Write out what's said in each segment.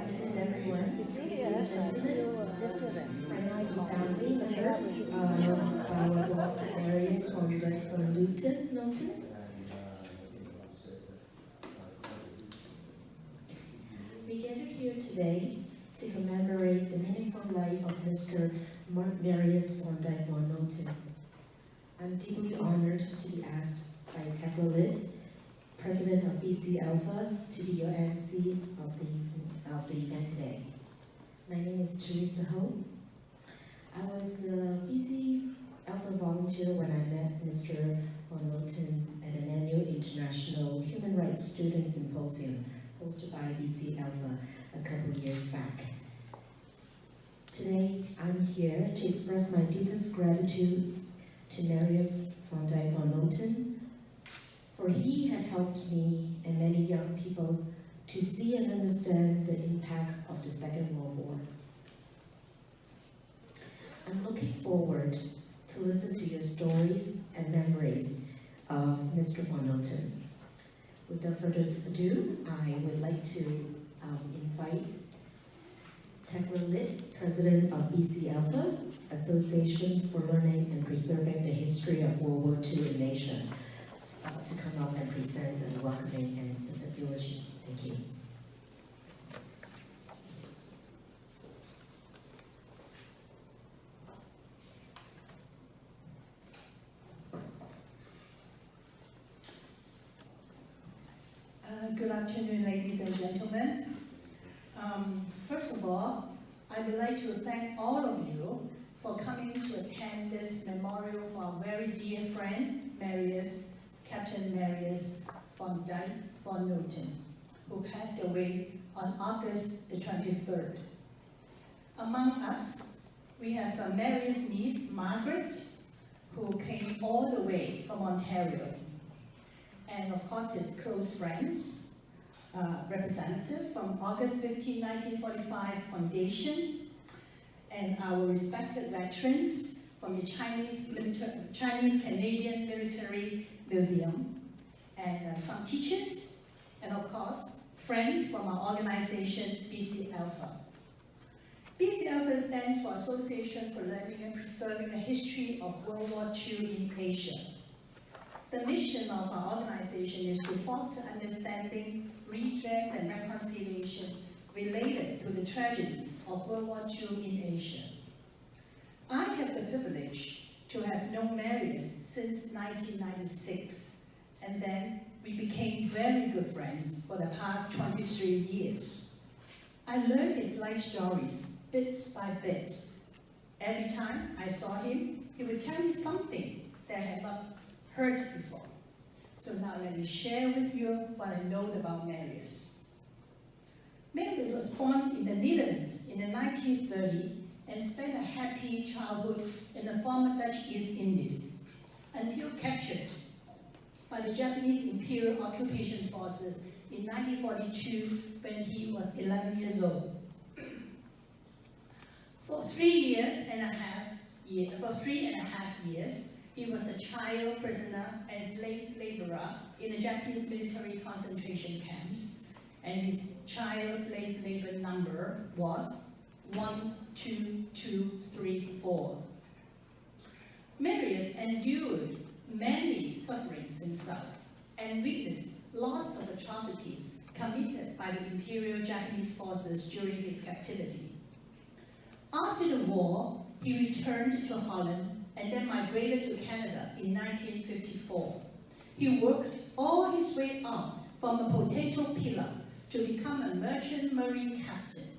afternoon, everyone. Ladies and gentlemen, friends and family members of our beloved Marius van Dijk-van Nooten. We gather here today to commemorate the meaningful life of Mr. Marius van Dijk-van Nooten. I'm deeply honored to be asked by Capt, President of BC Alpha, to be your MC of the event today. My name is J.C.C.W. I was a BC Alpha volunteer when I met Mr. Van Nooten at an annual International Human Rights Student Symposium hosted by BC Alpha a couple of years back. Today, I'm here to express my deepest gratitude to Marius van Dijk-van Nooten, for he had helped me and many young people to see and understand the impact of the Second World War. I'm looking forward to listen to your stories and memories of Mr. Van Nooten. Without further ado, I would like to invite Capt, President of BC Alpha, Association for Learning and Preserving the History of World War II in Asia, to come up and present the welcoming and the eulogy. Thank you. Good afternoon, ladies and gentlemen. First of all, I would like to thank all of you for coming to attend this memorial for our very dear friend, Captain Marius van Dijk-van Nooten, who passed away on August the 23rd. Among us, we have Marius' niece, Margaret, who came all the way from Ontario. And of course, his close friends, representative from August 15, 1945 Foundation, and our respected veterans from the Chinese Canadian Military Museum, and some teachers, and of course, friends from our organization, BC Alpha. BC Alpha stands for Association for Learning and Preserving the History of World War II in Asia. The mission of our organization is to foster understanding, redress, and reconciliation related to the tragedies of World War II in Asia. I have the privilege to have known Marius since 1996, and then we became very good friends for the past 23 years. I learned his life stories bit by bit. Every time I saw him, he would tell me something that I had not heard before. So now let me share with you what I know about Marius. Marius was born in the Netherlands in the 1930s and spent a happy childhood in the former Dutch East Indies until captured by the Japanese Imperial Occupation Forces in 1942 when he was 11 years old. For 3.5 years, he was a child prisoner and slave laborer in the Japanese military concentration camps, and his child slave labor number was 12234. Marius endured many sufferings himself and witnessed lots of atrocities committed by the Imperial Japanese forces during his captivity. After the war, he returned to Holland and then migrated to Canada in 1954. He worked all his way up from a potato peeler to become a merchant marine captain.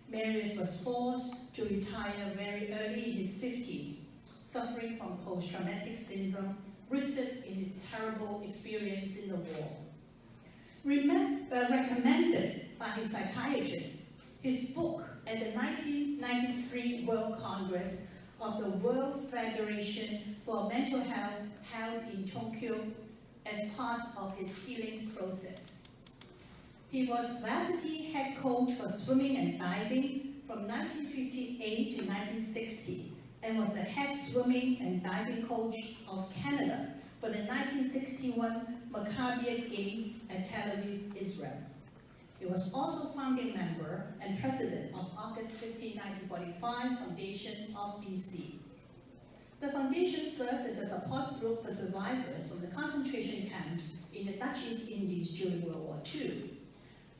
Marius was forced to retire very early in his 50s, suffering from post-traumatic syndrome rooted in his terrible experience in the war. Recommended by his psychiatrist, his book at the 1993 World Congress of the World Federation for Mental Health held in Tokyo as part of his healing process. He was varsity head coach for swimming and diving from 1958 to 1960 and was the head swimming and diving coach of Canada for the 1961 Maccabi Games at Tel Aviv, Israel. He was also founding member and president of August 15, 1945 Foundation of BC. The foundation serves as a support group for survivors from the concentration camps in the Dutch East Indies during World War II.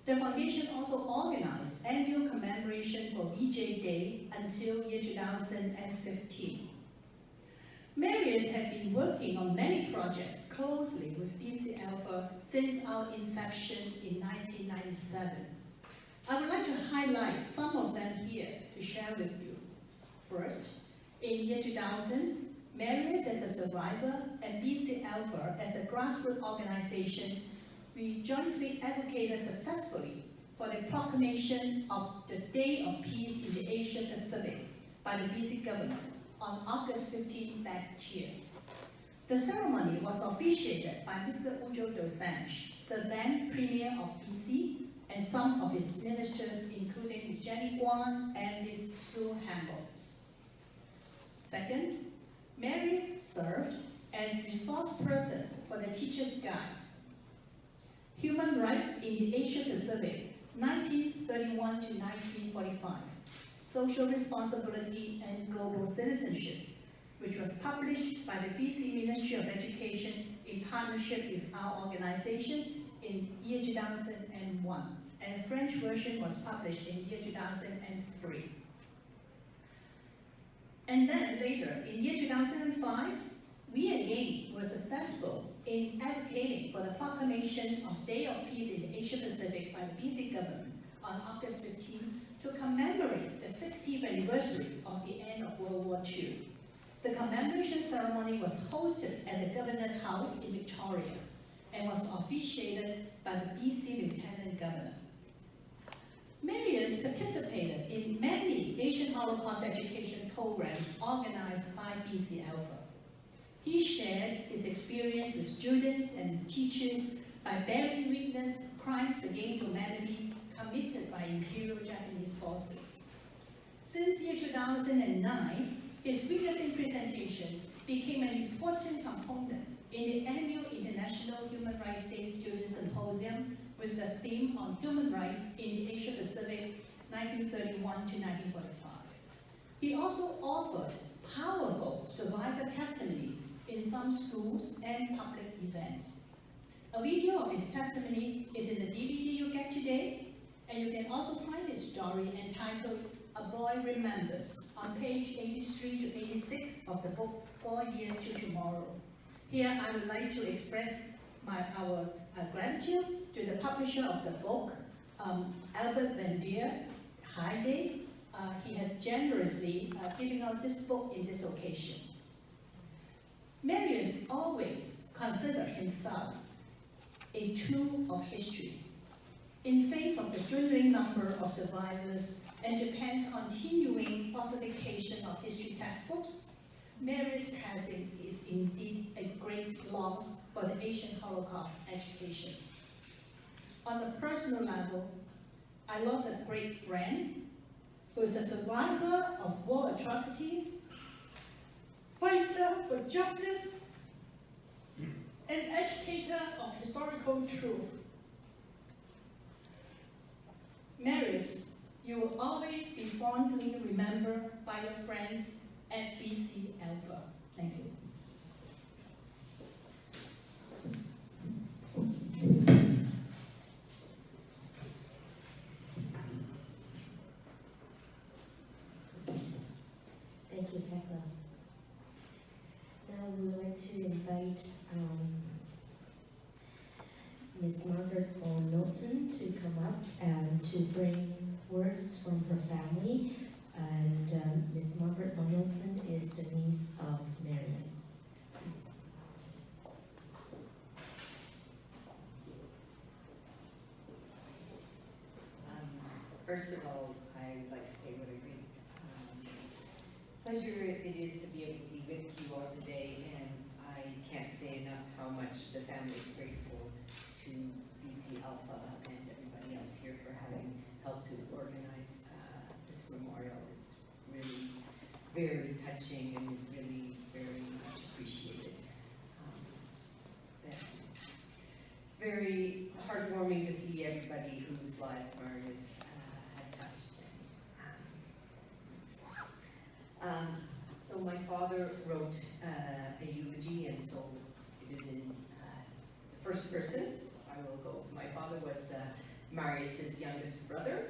The foundation also organized annual commemoration for VJ Day until year 2015. Marius had been working on many projects closely with BC Alpha since our inception in 1997. I would like to highlight some of them here to share with you. First, in year 2000, Marius as a survivor and BC Alpha as a grassroots organization, we jointly advocated successfully for the proclamation of the Day of Peace in the Asia Pacific by the BC government on August 15 that year. The ceremony was officiated by Mr. Ujo Dosanjh, the then Premier of BC, and some of his ministers, including Ms. Jenny Guan and Ms. Sue Hamble. Second, Marius served as resource person for the Teacher's Guide, Human Rights in the Asia Pacific, 1931 to 1945, Social Responsibility and Global Citizenship, which was published by the BC Ministry of Education in partnership with our organization in year 2001, and a French version was published in year 2003. And then later, in year 2005, we again were successful in advocating for the proclamation of Day of Peace in the Asia Pacific by the BC government on August 15 to commemorate the 60th anniversary of the end of World War II. The commemoration ceremony was hosted at the Governor's House in Victoria and was officiated by the BC Lieutenant Governor. Marius participated in many Asian Holocaust education programs organized by BC Alpha. He shared his experience with students and teachers by bearing witness crimes against humanity committed by Imperial Japanese forces. Since year 2009, his witnessing presentation became an important component in the annual International Human Rights Day Student Symposium with the theme on human rights in the Asia Pacific, 1931 to 1945. He also offered powerful survivor testimonies in some schools and public events. A video of his testimony is in the DVD you get today, and you can also find his story entitled A Boy Remembers on page 83 to 86 of the book 4 Years to Tomorrow. Here I would like to express our gratitude to the publisher of the book, Albert Van Dijk. He has generously given out this book in this occasion. Marius always considered himself a tool of history. In face of the dwindling number of survivors and Japan's continuing falsification of history textbooks, Marius' passing is indeed a great loss for the Asian Holocaust education. On a personal level, I lost a great friend who is a survivor of war atrocities, fighter for justice, and educator of historical truth. Marius, you will always be fondly remembered by your friends at BC Alpha. Thank you. Thank you, Tekla. Now we would like to invite Ms. Margaret von Nooten to come up and to bring words from her family. And Ms. Margaret von Nooten is the niece of Marius. Please. First of all, I would like to say what a great pleasure it is to be able to be with you all today, and I can't say enough how much the family is grateful to BC Alpha and everybody else here for having helped to organize this memorial. It's really very touching and really very much appreciated. Very heartwarming to see everybody whose lives father wrote a eulogy, and so it is in the first person. So I will go. So my father was Marius's youngest brother.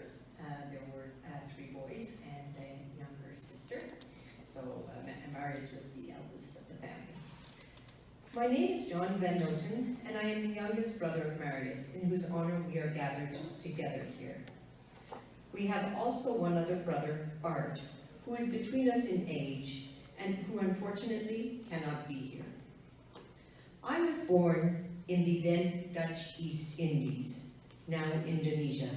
There were 3 boys and a younger sister. So Marius was the eldest of the family. My name is John Van Nooten, and I am the youngest brother of Marius, in whose honor we are gathered together here. We have also one other brother, Bart, who is between us in age, and who unfortunately cannot be here. I was born in the then Dutch East Indies, now Indonesia,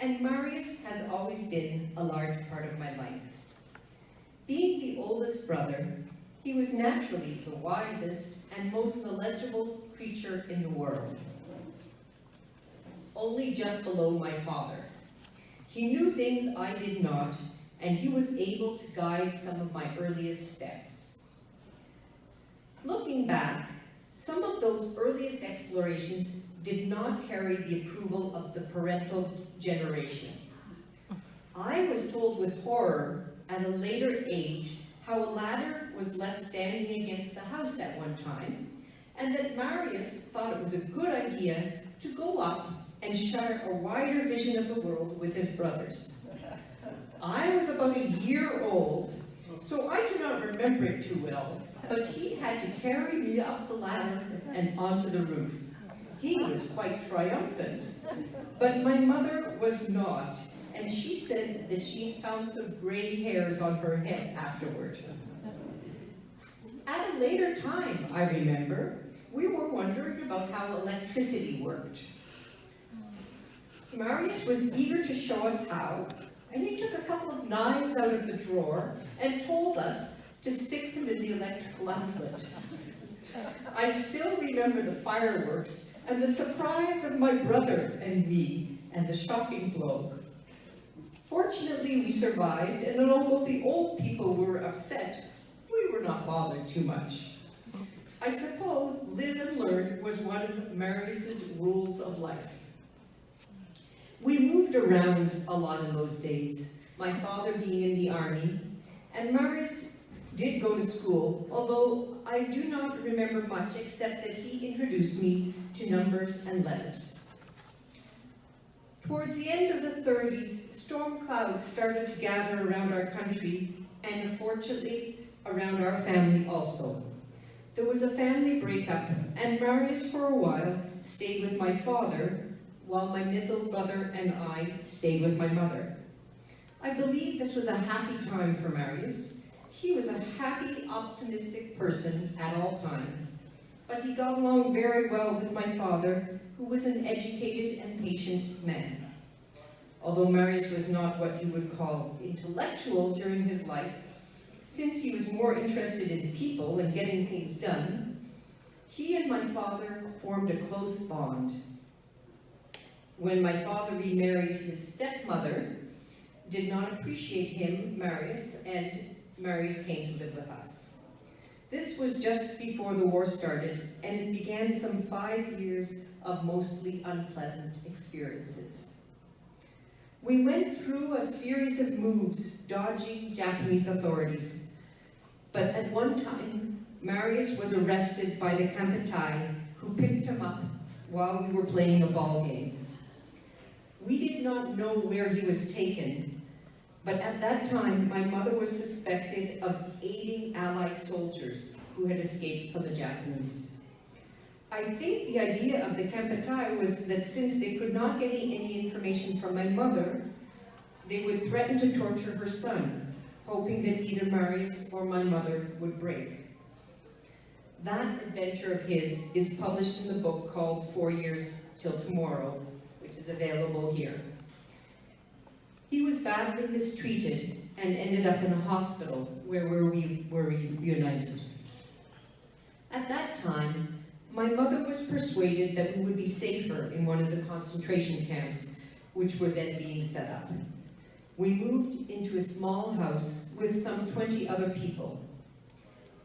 and Marius has always been a large part of my life. Being the oldest brother, he was naturally the wisest and most knowledgeable creature in the world, only just below my father. He knew things I did not, and he was able to guide some of my earliest steps. Looking back, some of those earliest explorations did not carry the approval of the parental generation. I was told with horror at a later age how a ladder was left standing against the house at one time, and that Marius thought it was a good idea to go up and share a wider vision of the world with his brothers. I was about a year old, so I do not remember it too well, but he had to carry me up the ladder and onto the roof. He was quite triumphant, but my mother was not, and she said that she had found some gray hairs on her head afterward. At a later time, I remember, we were wondering about how electricity worked. Marius was eager to show us how, and he took a couple of knives out of the drawer and told us to stick them in the electrical outlet. I still remember the fireworks and the surprise of my brother and me and the shocking blow. Fortunately, we survived, and although the old people were upset, we were not bothered too much. I suppose live and learn was one of Marius's rules of life. We moved around a lot in those days, my father being in the army, and Marius did go to school, although I do not remember much except that he introduced me to numbers and letters. Towards the end of the 30s, storm clouds started to gather around our country, and unfortunately, around our family also. There was a family breakup, and Marius for a while stayed with my father, while my middle brother and I stayed with my mother. I believe this was a happy time for Marius. He was a happy, optimistic person at all times, but he got along very well with my father, who was an educated and patient man. Although Marius was not what you would call intellectual during his life, since he was more interested in people and getting things done, he and my father formed a close bond. When my father remarried, his stepmother did not appreciate him, Marius, and Marius came to live with us. This was just before the war started, and it began some 5 years of mostly unpleasant experiences. We went through a series of moves, dodging Japanese authorities, but at one time, Marius was arrested by the Capt, who picked him up while we were playing a ball game. We did not know where he was taken, but at that time, my mother was suspected of aiding Allied soldiers who had escaped from the Japanese. I think the idea of the Capt was that since they could not get any information from my mother, they would threaten to torture her son, hoping that either Marius or my mother would break. That adventure of his is published in the book called 4 Years Till Tomorrow, which is available here. He was badly mistreated and ended up in a hospital where we were reunited. At that time, my mother was persuaded that we would be safer in one of the concentration camps, which were then being set up. We moved into a small house with some 20 other people.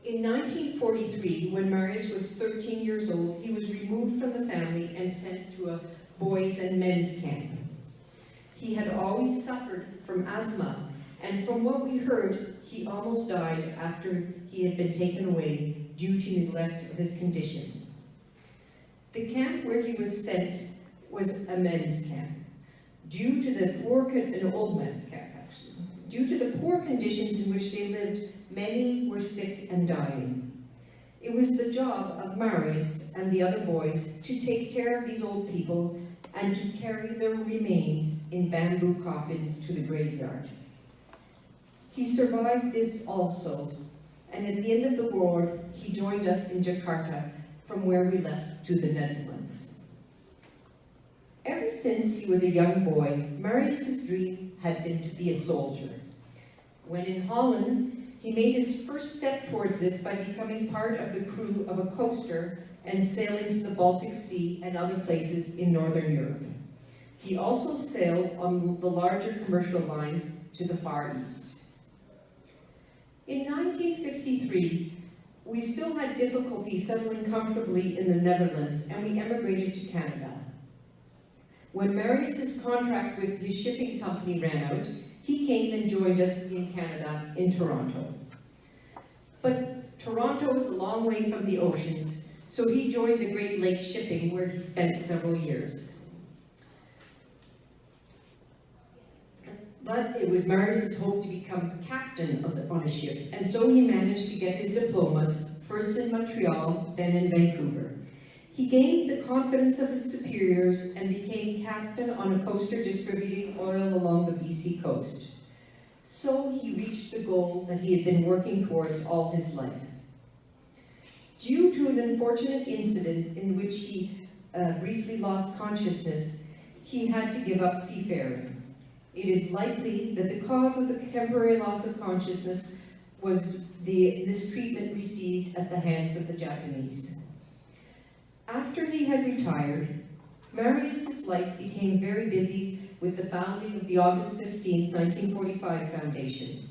In 1943, when Marius was 13 years old, he was removed from the family and sent to a boys and men's camp. He had always suffered from asthma and from what we heard, he almost died after he had been taken away due to neglect of his condition. The camp where he was sent was a men's camp. Due to the poor, an old men's camp actually. Due to the poor conditions in which they lived, many were sick and dying. It was the job of Marius and the other boys to take care of these old people and to carry their remains in bamboo coffins to the graveyard. He survived this also, and at the end of the war, he joined us in Jakarta, from where we left to the Netherlands. Ever since he was a young boy, Marius's dream had been to be a soldier. When in Holland, he made his first step towards this by becoming part of the crew of a coaster and sailing to the Baltic Sea and other places in Northern Europe. He also sailed on the larger commercial lines to the Far East. In 1953, we still had difficulty settling comfortably in the Netherlands, and we emigrated to Canada. When Marius's contract with his shipping company ran out, he came and joined us in Canada, in Toronto. But Toronto is a long way from the oceans, so he joined the Great Lakes shipping, where he spent several years. But it was Marius's hope to become captain on a ship, and so he managed to get his diplomas, first in Montreal, then in Vancouver. He gained the confidence of his superiors and became captain on a coaster distributing oil along the BC coast. So he reached the goal that he had been working towards all his life. Due to an unfortunate incident in which he briefly lost consciousness, he had to give up seafaring. It is likely that the cause of the temporary loss of consciousness was the mistreatment received at the hands of the Japanese. After he had retired, Marius's life became very busy with the founding of the August 15, 1945 Foundation.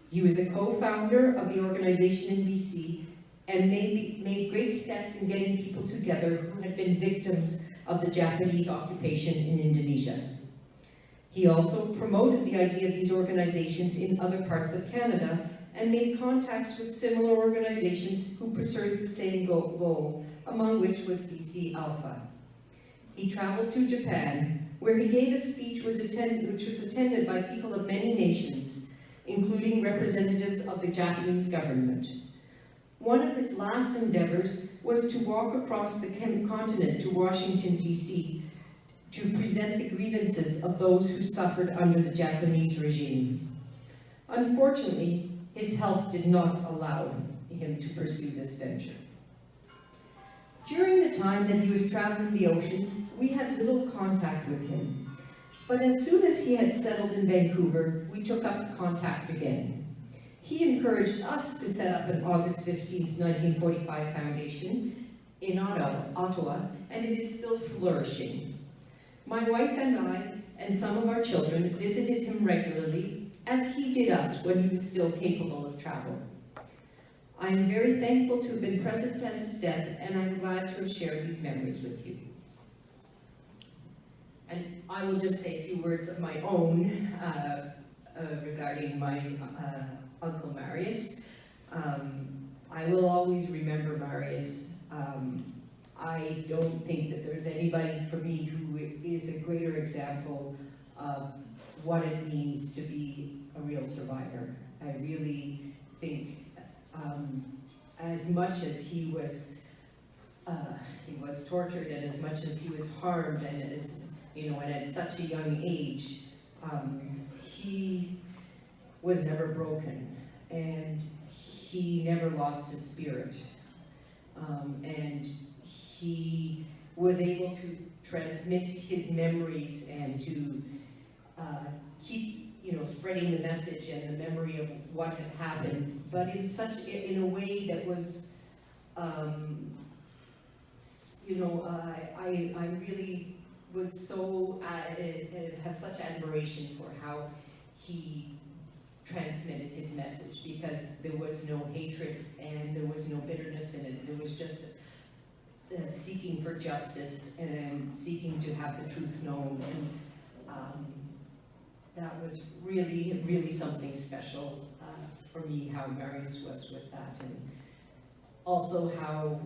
He was a co-founder of the organization in BC and made great steps in getting people together who had been victims of the Japanese occupation in Indonesia. He also promoted the idea of these organizations in other parts of Canada and made contacts with similar organizations who pursued the same goal, among which was BC Alpha. He traveled to Japan, where he gave a speech which was attended by people of many nations, including representatives of the Japanese government. One of his last endeavors was to walk across the continent to Washington, D.C., to present the grievances of those who suffered under the Japanese regime. Unfortunately, his health did not allow him to pursue this venture. During the time that he was traveling the oceans, we had little contact with him. But as soon as he had settled in Vancouver, we took up contact again. He encouraged us to set up an August 15, 1945 foundation in Ottawa, and it is still flourishing. My wife and I, and some of our children, visited him regularly, as he did us when he was still capable of travel. I am very thankful to have been present at his death, and I'm glad to have shared these memories with you. And I will just say a few words of my own regarding my Uncle Marius. I will always remember Marius. I don't think that there's anybody for me who is a greater example of what it means to be a real survivor. I really think as much as he was tortured, and as much as he was harmed, and as and at such a young age, he was never broken, and he never lost his spirit, and he was able to transmit his memories and to keep spreading the message and the memory of what had happened, but in a way that was, I really was so, have such admiration for how he transmitted his message, because there was no hatred and there was no bitterness in it. There was just seeking for justice and seeking to have the truth known, and that was really really, really something special for me, how Marius was with that, and also how,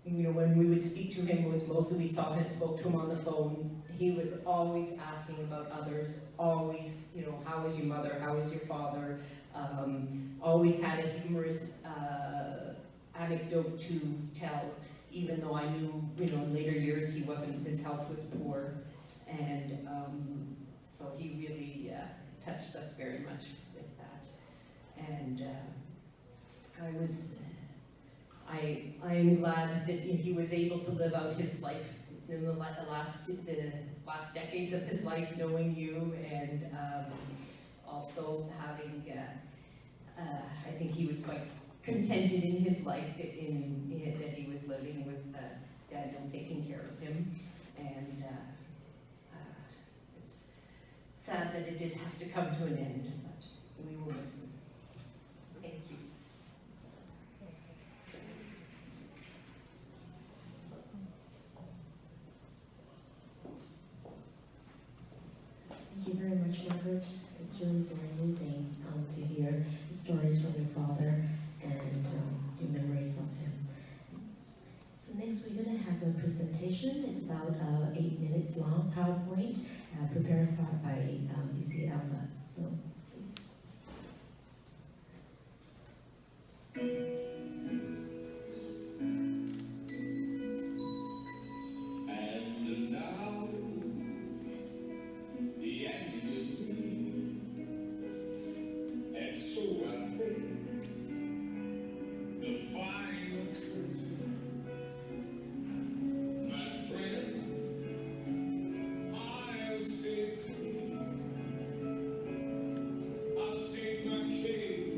you know, when we would speak to him, it was mostly we saw him and spoke to him on the phone. He was always asking about others, always, you know, how is your mother, how is your father, always had a humorous anecdote to tell, even though I knew, you know, in later years he wasn't, his health was poor, and so he really touched us very much with that. And I am glad that he was able to live out his life in the last decades of his life, knowing you, and also having, I think he was quite contented in his life that he was living with Daniel taking care of him, and it's sad that it did have to come to an end, but we will miss him. Thank you. Thank you very much, Margaret. It's really very moving to hear the stories from your father and your memories of him. So next we're going to have a presentation. It's about 8 minutes long, PowerPoint, prepared by BC Alpha. So please. And now the end is near, and so I face the final curtain. My friends, I'll say clean. I'll state my case,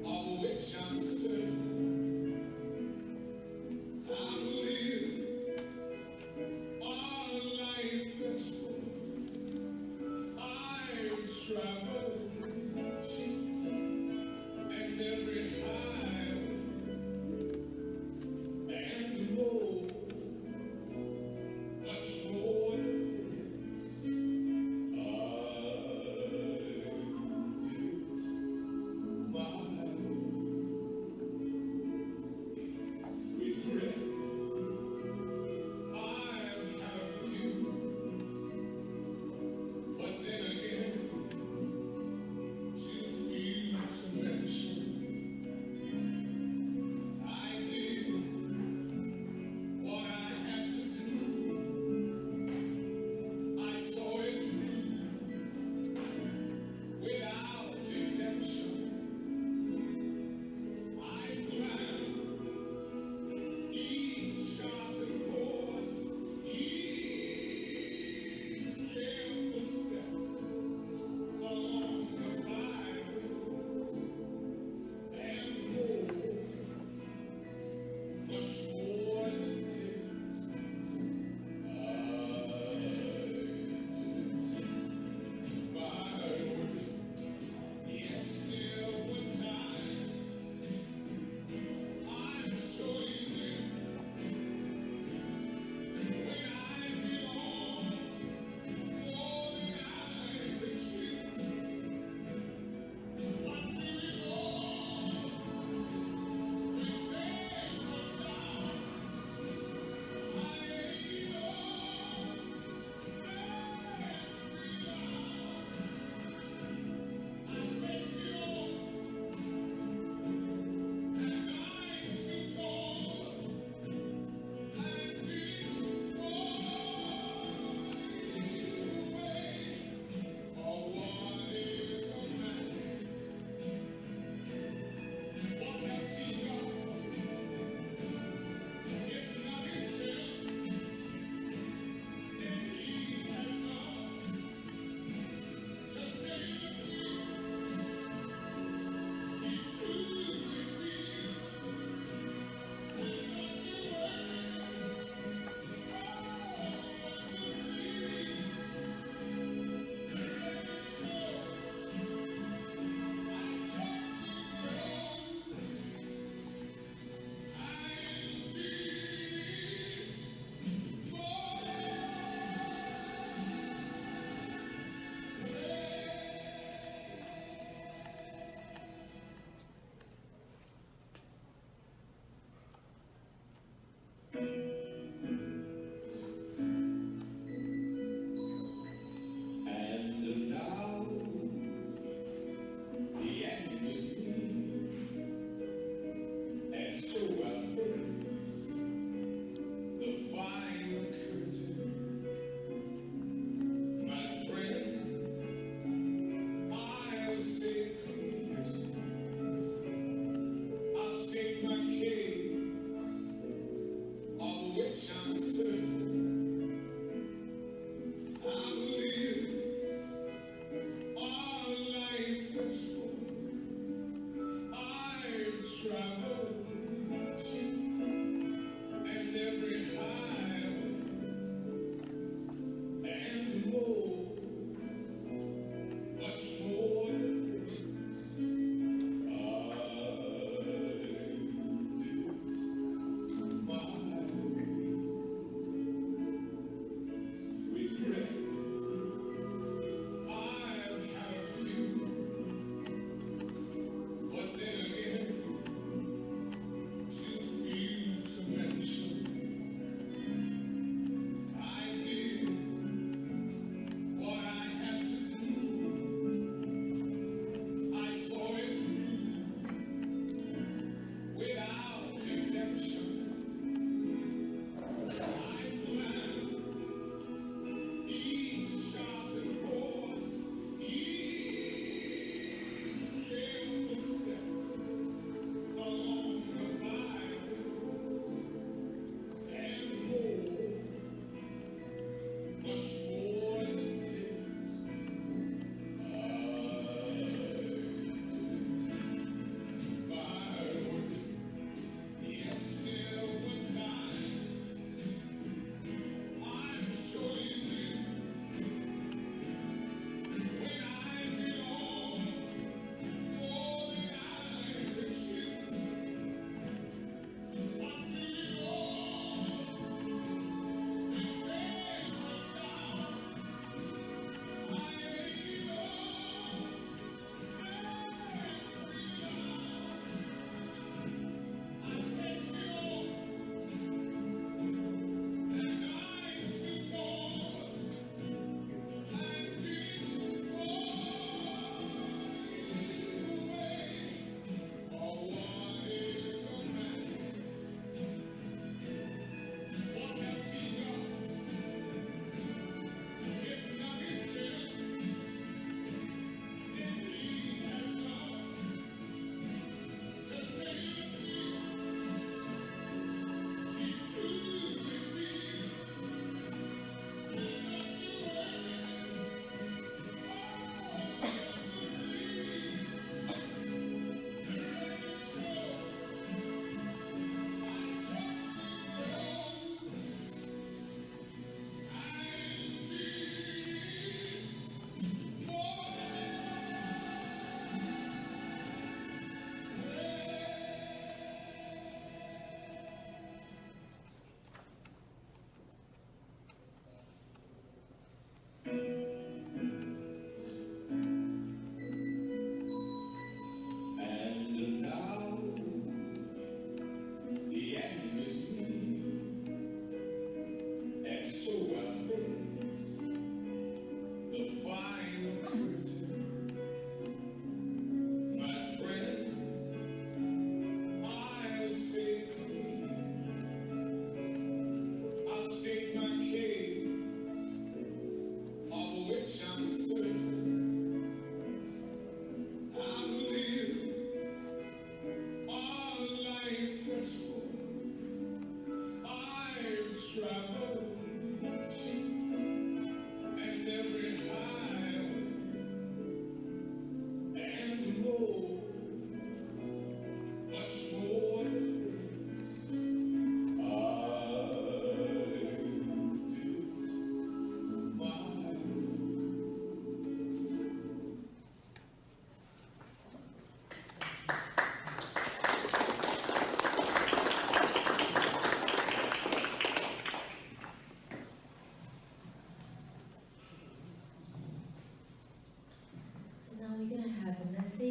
of which I'm certain. I've lived a life that's full.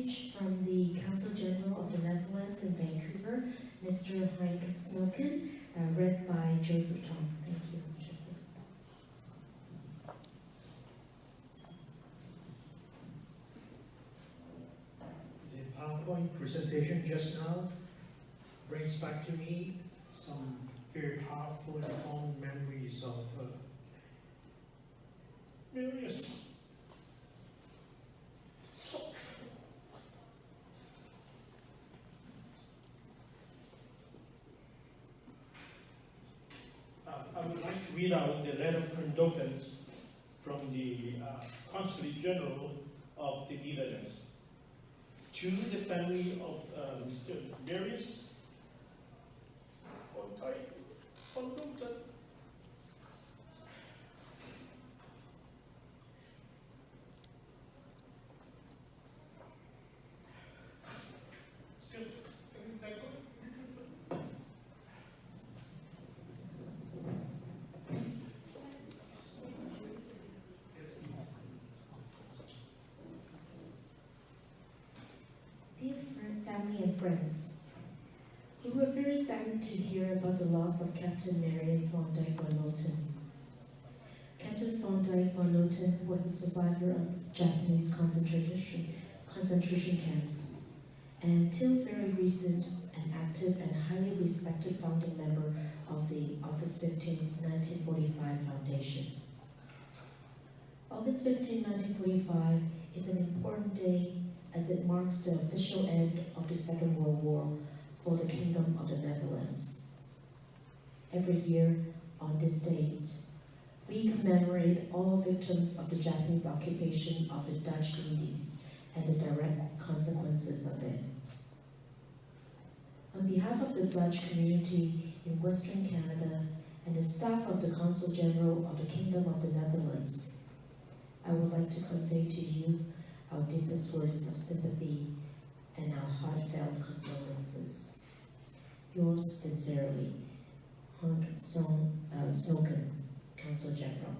speech from the Consul General of the Netherlands in Vancouver, Mr. Rinske Snoken, read by Joseph Tom. Thank you, Joseph. The PowerPoint presentation just now brings back to me some very powerful and fond memories of various I would like to read out the letter of condolence from the Consulate General of the Netherlands to the family of Mr. Marius van Dijk-van Nooten. Family and friends, we were very saddened to hear about the loss of Captain Marius van Dijk-van Nooten. Captain van Dijk-van Nooten was a survivor of Japanese concentration camps, and till very recent, an active and highly respected founding member of the August 15, 1945 Foundation. August 15, 1945 is an important day as it marks the official end of the Second World War for the Kingdom of the Netherlands. Every year on this date, we commemorate all victims of the Japanese occupation of the Dutch Indies and the direct consequences of it. On behalf of the Dutch community in Western Canada and the staff of the Consul General of the Kingdom of the Netherlands, I would like to convey to you our deepest words of sympathy and our heartfelt condolences. Yours sincerely, Rinske Snoken, Consul General.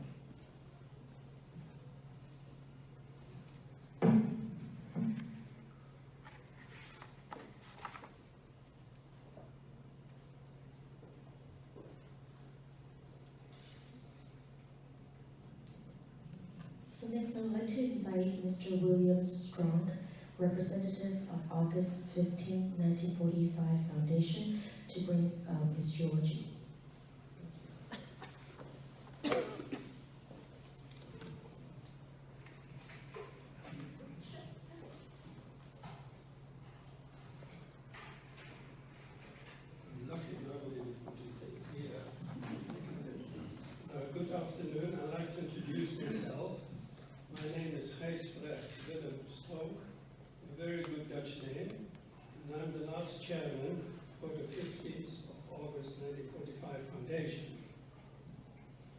So next I would like to invite Mr. William Strong, representative of August 15, 1945 Foundation, to bring his eulogy. Good afternoon. I'd like to introduce myself. My name is Willem Strook, a very good Dutch name, and I'm the last chairman for the 15th of August 1945 Foundation.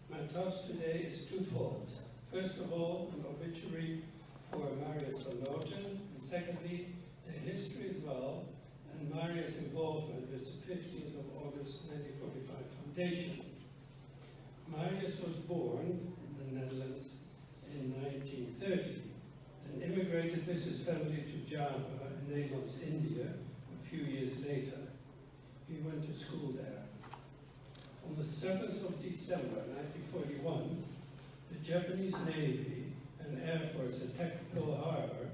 My task today is twofold. First of all, an obituary for Marius van Nooten, and secondly, the history as well, and Marius' involvement with the 15th of August 1945 Foundation. Marius was born in the Netherlands in 1930 and immigrated with his family to Java in Nederlands, India, a few years later. He went to school there. On the 7th of December 1941, the Japanese Navy and Air Force attacked Pearl Harbor,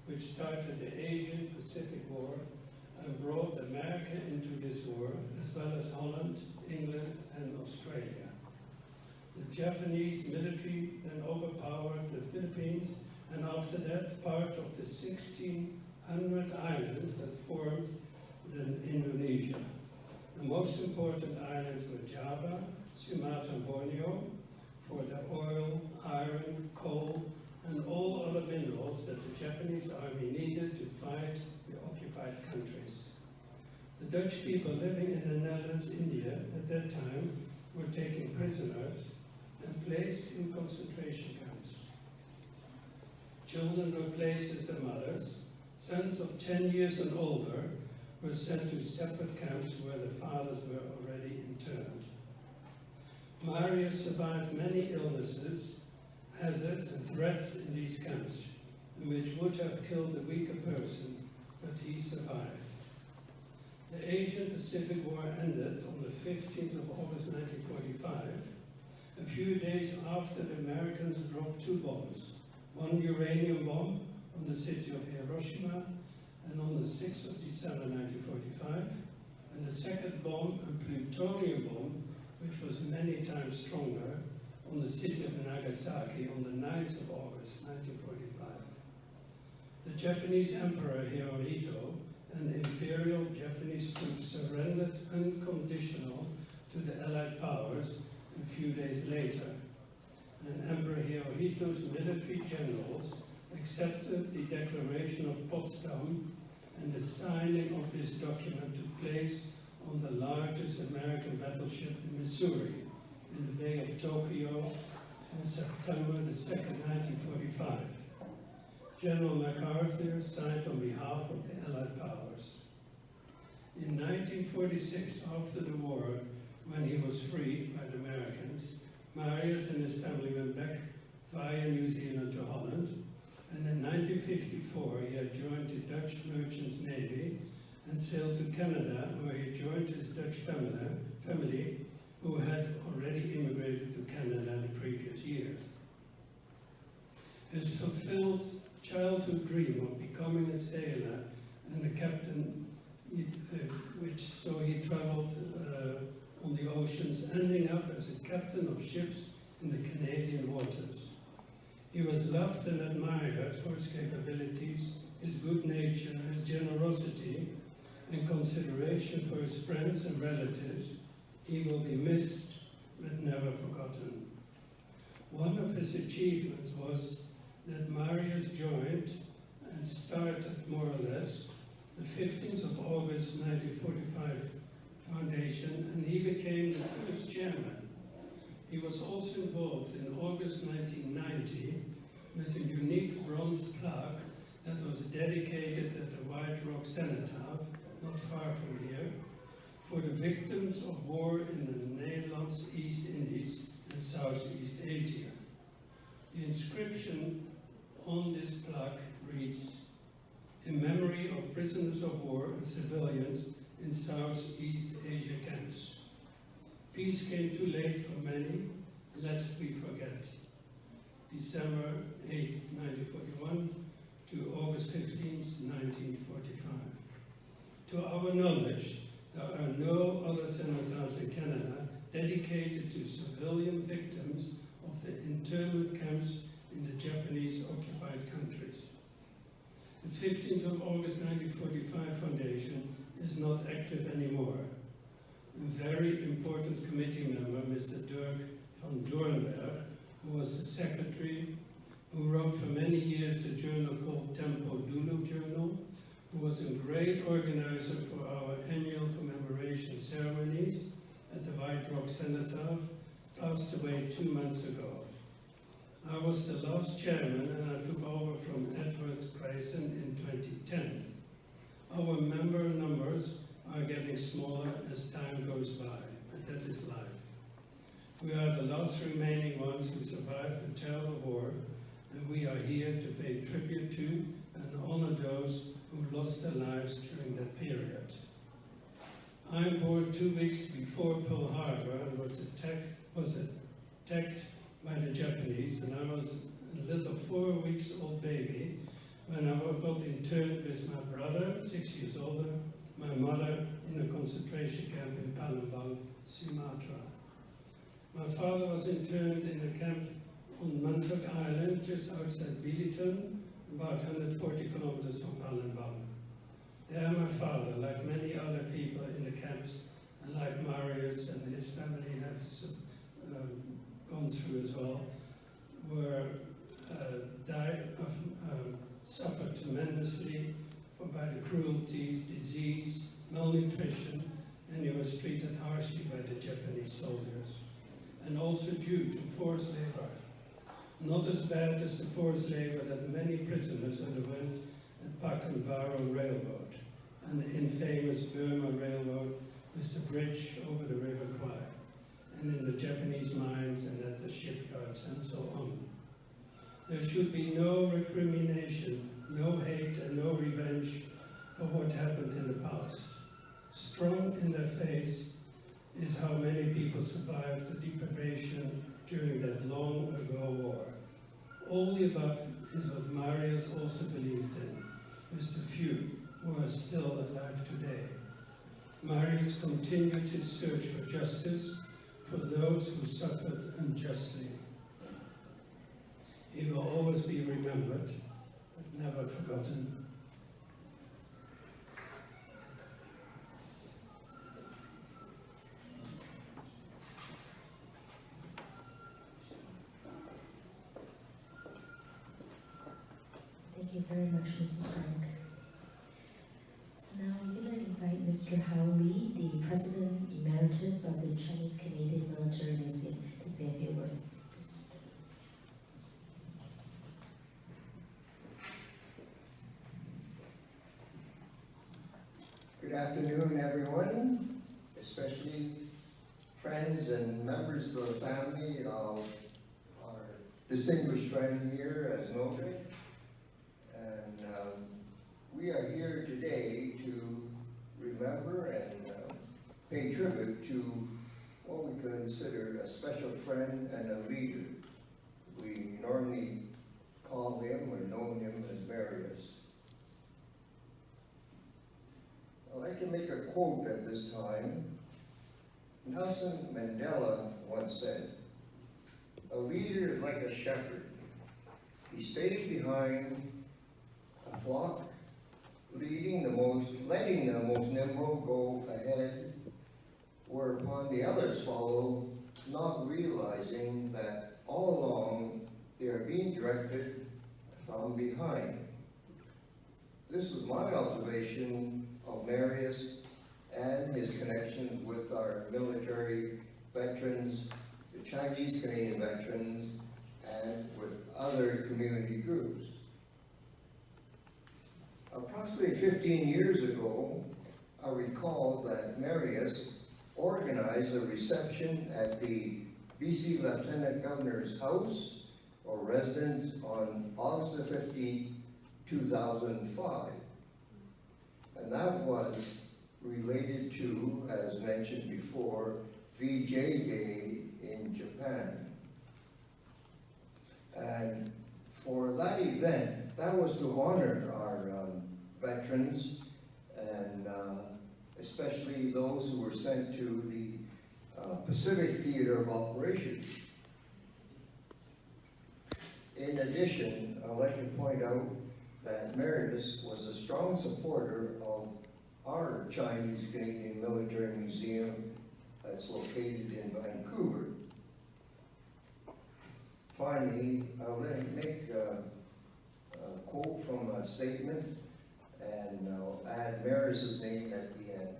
which started the Asian Pacific War and brought America into this war, as well as Holland, England, and Australia. The Japanese military then overpowered the Philippines, and after that, part of the 1,600 islands that formed Indonesia. The most important islands were Java, Sumatra, and Borneo, for the oil, iron, coal, and all other minerals that the Japanese army needed to fight the occupied countries. The Dutch people living in the Netherlands, India, at that time, were taken prisoners and placed in concentration camps. Children were placed with their mothers. Sons of 10 years and older were sent to separate camps where the fathers were already interned. Marius survived many illnesses, hazards, and threats in these camps, which would have killed a weaker person, but he survived. The Asian Pacific War ended on the 15th of August 1945, a few days after the Americans dropped 2 bombs, one uranium bomb on the city of Hiroshima, and on the 6th of December 1945, and the second bomb, a plutonium bomb, which was many times stronger, on the city of Nagasaki on the 9th of August 1945. The Japanese Emperor Hirohito and the Imperial Japanese troops surrendered unconditional to the Allied powers a few days later, and Emperor Hirohito's military generals accepted the Declaration of Potsdam, and the signing of this document took place on the largest American battleship in Missouri, in the Bay of Tokyo, on September the 2nd, 1945. General MacArthur signed on behalf of the Allied powers. In 1946, after the war, when he was freed by the Americans, Marius and his family went back via New Zealand to Holland, and in 1954 he had joined the Dutch Merchant Navy and sailed to Canada, where he joined his Dutch family who had already immigrated to Canada in previous years. His fulfilled childhood dream of becoming a sailor and a captain, so he traveled on the oceans, ending up as a captain of ships in the Canadian waters. He was loved and admired for his capabilities, his good nature, his generosity, and consideration for his friends and relatives. He will be missed, but never forgotten. One of his achievements was that Marius joined and started, more or less, the 15th of August 1945 Foundation, and he became the first chairman. He was also involved in August 1990 with a unique bronze plaque that was dedicated at the White Rock Cenotaph, not far from here, for the victims of war in the Netherlands, East Indies, and Southeast Asia. The inscription on this plaque reads, "In memory of prisoners of war and civilians in Southeast Asia camps. Peace came too late for many, lest we forget." December 8, 1941 to August 15, 1945. To our knowledge, there are no other cenotaphs in Canada dedicated to civilian victims of the internment camps in the Japanese occupied countries. The 15th of August 1945 Foundation is not active anymore. A very important committee member, Mr. Dirk van Doornberg, who was the secretary, who wrote for many years the journal called Tempo Dulu Journal, who was a great organizer for our annual commemoration ceremonies at the White Rock Cenotaph, passed away 2 months ago. I was the last chairman, and I took over from Edward Grayson in 2010. Our member numbers are getting smaller as time goes by, but that is life. We are the last remaining ones who survived the terrible war, and we are here to pay tribute to and honor those who lost their lives during that period. I am born 2 weeks before Pearl Harbor and was attacked by the Japanese, and I was a little 4 weeks old baby when I got interned with my brother, 6 years older, my mother, in a concentration camp in Palembang, Sumatra. My father was interned in a camp on Mantok Island, just outside Biliton, about 140 kilometers from Palembang. There my father, like many other people in the camps, and like Marius and his family have gone through as well, were suffered tremendously by the cruelties, disease, malnutrition, and he was treated harshly by the Japanese soldiers. And also due to forced labor. Not as bad as the forced labor that many prisoners underwent at Pakenbaro Railroad and the infamous Burma Railroad with the bridge over the River Kwai, and in the Japanese mines and at the shipyards and so on. There should be no recrimination, no hate and no revenge for what happened in the past. Strong in their faith is how many people survived the deprivation during that long ago war. All the above is what Marius also believed in, with the few who are still alive today. Marius continued his search for justice for those who suffered unjustly. He will always be remembered, but never forgotten. Thank you very much, Mrs. Frank. So now I'm going to invite Mr. Hao Li, the President Emeritus of the Chinese Canadian Military Museum, to say a few words. Good afternoon, everyone, especially friends and members of the family of our distinguished friend here as noted. And we are here today to remember and pay tribute to what we consider a special friend and a leader. We normally call him or know him as Marius. I'd like to make a quote at this time. Nelson Mandela once said, "A leader is like a shepherd. He stays behind a flock, letting the most nimble go ahead, whereupon the others follow, not realizing that all along they are being directed from behind." This was my observation of Marius and his connections with our military veterans, the Chinese Canadian veterans, and with other community groups. Approximately 15 years ago, I recall that Marius organized a reception at the BC Lieutenant Governor's house or residence on August 15, 2005. And that was related to, as mentioned before, VJ Day in Japan. And for that event, that was to honor our veterans and especially those who were sent to the Pacific Theater of Operations. In addition, I'd like to point out that Marius was a strong supporter of our Chinese Canadian Military Museum that's located in Vancouver. Finally, I'll make a quote from a statement, and I'll add Marius' name at the end.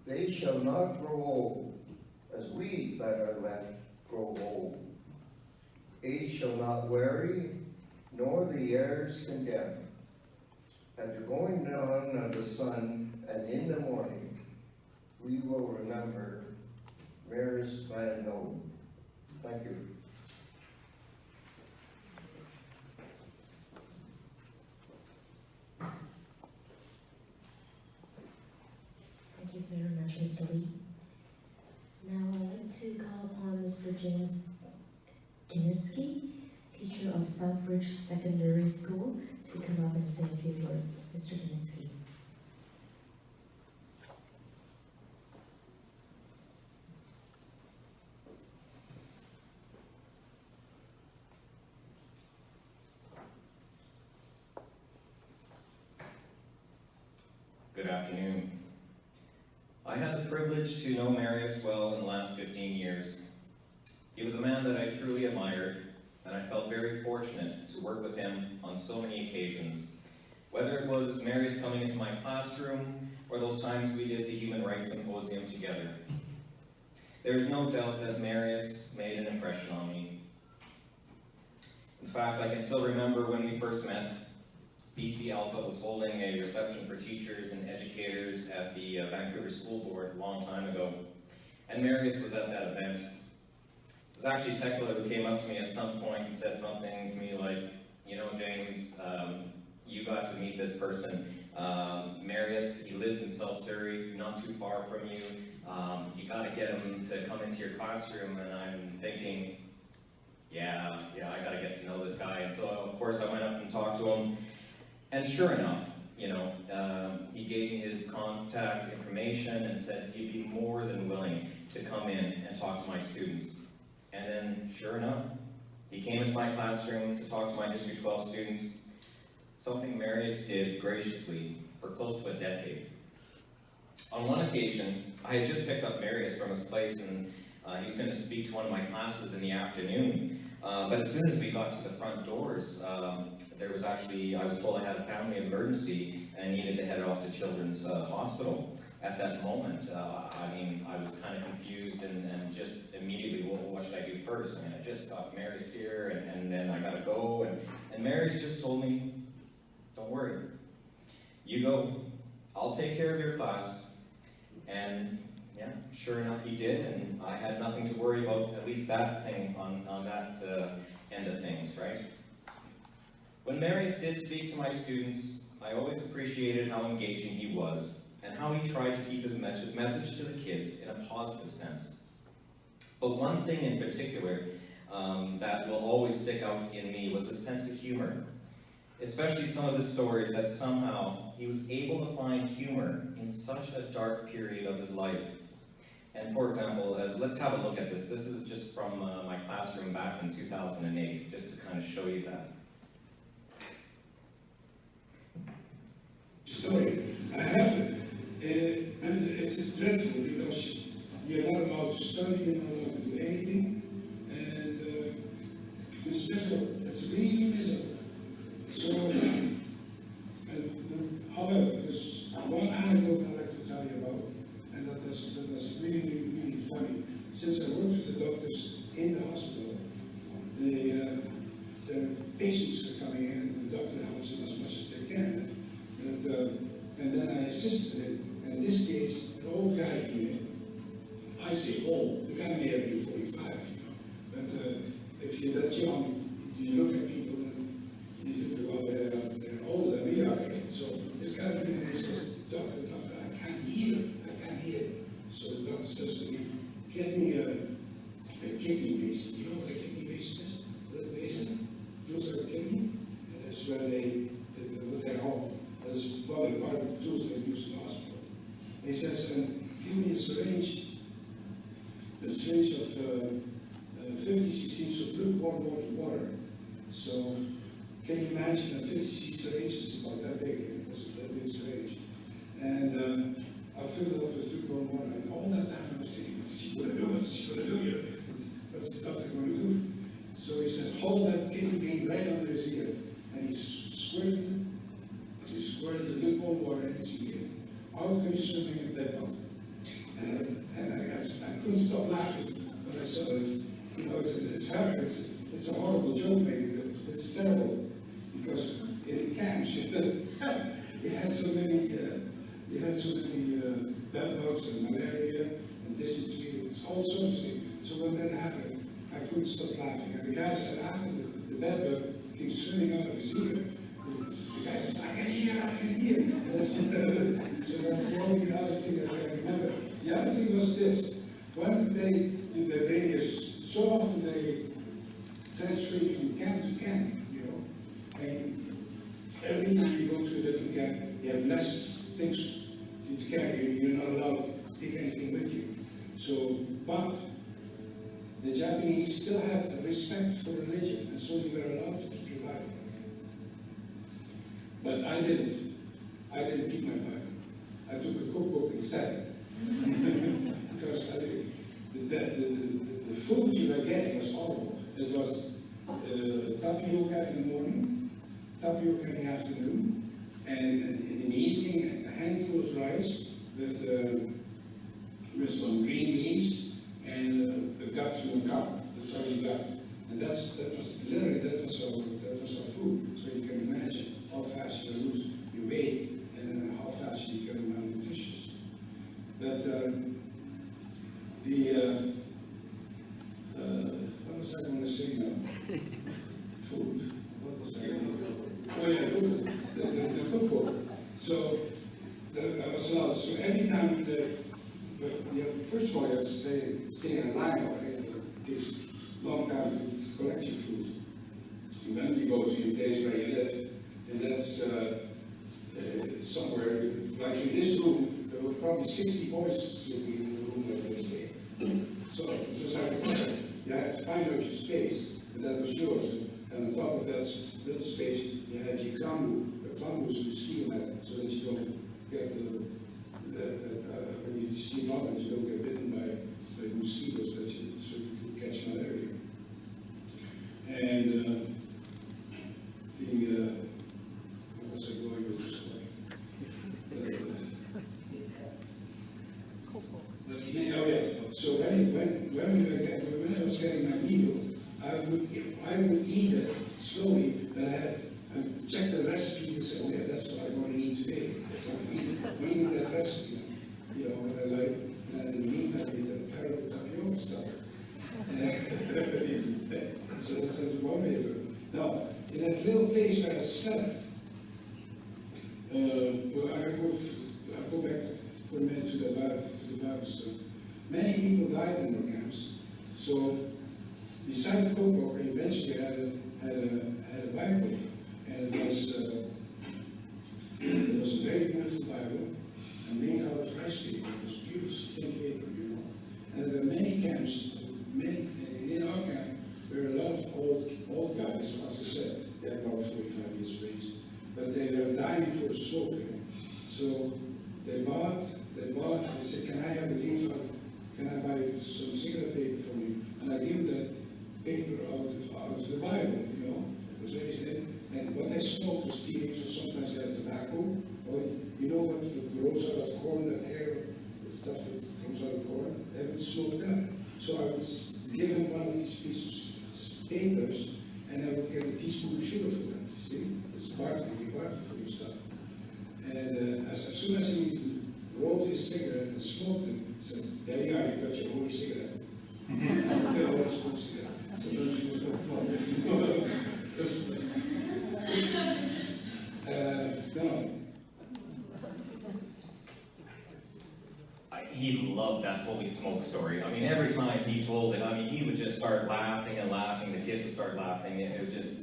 "They shall not grow old, as we that are left grow old. Age shall not weary, nor the years condemn. At the going down of the sun and in the morning, we will remember Marius van Nooten." Thank you. Thank you very much, Mr. Lee. Now I'd like to call upon Mr. James Kiniski, teacher of Southbridge Secondary School, to come up and say a few words. Mr. Kiniski. Good afternoon. I had the privilege to know Marius well in the last 15 years. He was a man that I truly admired, and I felt very fortunate to work with him on so many occasions. Whether it was Marius coming into my classroom, or those times we did the Human Rights Symposium together. There is no doubt that Marius made an impression on me. In fact, I can still remember when we first met. BC Alpha was holding a reception for teachers and educators at the Vancouver School Board a long time ago, and Marius was at that event. was actually Tekla who came up to me at some point and said something to me like, you know, James, you got to meet this person. Marius, he lives in South Surrey, not too far from you. You got to get him to come into your classroom. And I'm thinking, yeah, I got to get to know this guy. And so, of course, I went up and talked to him. And sure enough, you know, he gave me his contact information and said he'd be more than willing to come in and talk to my students. And then, sure enough, he came into my classroom to talk to my District 12 students, something Marius did graciously for close to a decade. On one occasion, I had just picked up Marius from his place, and he was going to speak to one of my classes in the afternoon. But as soon as we got to the front doors, there was actually, I was told I had a family emergency and needed to head off to Children's Hospital. At that moment, I mean, I was kind of confused and just immediately, well, what should I do first? I mean, I just got Marius here, and then I got to go, and Marius just told me, don't worry, you go, I'll take care of your class. And yeah, sure enough, he did, and I had nothing to worry about, at least that thing on that end of things, right? When Marius did speak to my students, I always appreciated how engaging he was, and how he tried to keep his message to the kids in a positive sense. But one thing in particular that will always stick out in me was his sense of humor, especially some of his stories that somehow he was able to find humor in such a dark period of his life. And for example, let's have a look at this. This is just from my classroom back in 2008, just to kind of show you that. Story. I have it. And it's dreadful because you're not allowed to study, you're not allowed to do anything. And it's miserable. It's really miserable. So, however, there's one anecdote I'd like to tell you about, and that's really, really funny. Since I worked with the doctors in the hospital, the patients are coming in, and the doctor helps them as much as they can. And then I assisted him. And in this case, an old guy came in. I say old, the guy may have been 45, you know. But if you're that young, you look at people and you think, well, they're older than we are. So this guy came in and he says, Doctor, I can't hear. So the doctor says to me, get me a kidney basin. You know what a kidney basin is? A little basin, close to a kidney. And that's where what they hold. That's part of the tools they use in the hospital. He says, give me a syringe of 50 cc's of lukewarm water. So, can you imagine a 50 cc syringe is about that big, that big syringe. And I filled it up with lukewarm water, and all that time I was thinking, what's he going to do? What's he going to do here? What's the doctor going to do? So he said, hold that kidney bean right under his ear, and he squirted the lukewarm water in his ear, all consuming a bed bug. And I couldn't stop laughing when I saw this. You know, it's a horrible joke, maybe, but it's terrible because in the camps you had so many bed bugs and malaria and dysentery, it's all sorts of things. So when that happened, I couldn't stop laughing. And the guy said after the bed bug came swimming out of his ear. The guy says, I can hear. So that's the only other thing that I remember. The other thing was this. One day, in the radios, so often they transfer from camp to camp, you know. And every time you go to a different camp, you have less things to carry. You're not allowed to take anything with you. So, but the Japanese still had respect for religion, and so you were allowed to keep your Bible. But I didn't keep my Bible. I took a cookbook instead. Because the food you were getting was horrible. It was tapioca in the morning, tapioca in the afternoon, and in the evening a handful of rice with some green beans and a gut from a cow. That's all you got. And that was our food. So you can imagine how fast you lose your weight and how fast you become malnutritious. But yeah, the cookbook. So that was allowed. So every time first of all, you have to stay in a line. Okay? It takes a long time to collect your food. And then you go to your place where you live, and that's somewhere, like in this room, there were probably 60 boys sleeping in the room like this. So it was like a concert. You had to find out your space, and that was yours. And on top of that little space, you had your klambu, the klambus to steal that, so that you don't get when you sleep up and you don't get bitten by mosquitoes, so you can catch malaria. And what was I going with this story? Oh yeah. So when I was getting my meal, I would eat it slowly, but I checked the recipe and said, oh yeah, that's what I'm going to eat today. So I'm eating that recipe, you know, what I like, and in the meantime, I eat that terrible tapioca stuff. So that's one way of it. Now, in that little place where I slept, well, I'll go back for a minute to the Bible stuff. Many people died in the camps, so beside the cookbook, I eventually had a Bible, and it was a very beautiful Bible, and made out of rice paper. It was beautiful, thin paper, you know. And there were many camps, in our camp, there were a lot of old guys, as I said, they had about 45 years of age, but they were dying for a stroke. So they said, can I have a leaf out? Can I buy some cigarette paper from you? And I gave them that paper out of the Bible, you know. It was very thin. And what they smoked was teenagers, so sometimes they had tobacco, or you know what grows out of corn, that hair, the stuff that comes out of corn, they would smoke that. So I would give them one of these pieces of papers, and I would get a teaspoon of sugar for that, you see? It's Bart for your stuff. And as soon as he rolled his cigarette and smoked it, he said, there you are, you got your holy cigarette. Your holy smoke cigarette. So those you no. He loved that holy smoke story. I mean, every time he told it, I mean, he would just start laughing and laughing. The kids would start laughing. It would just,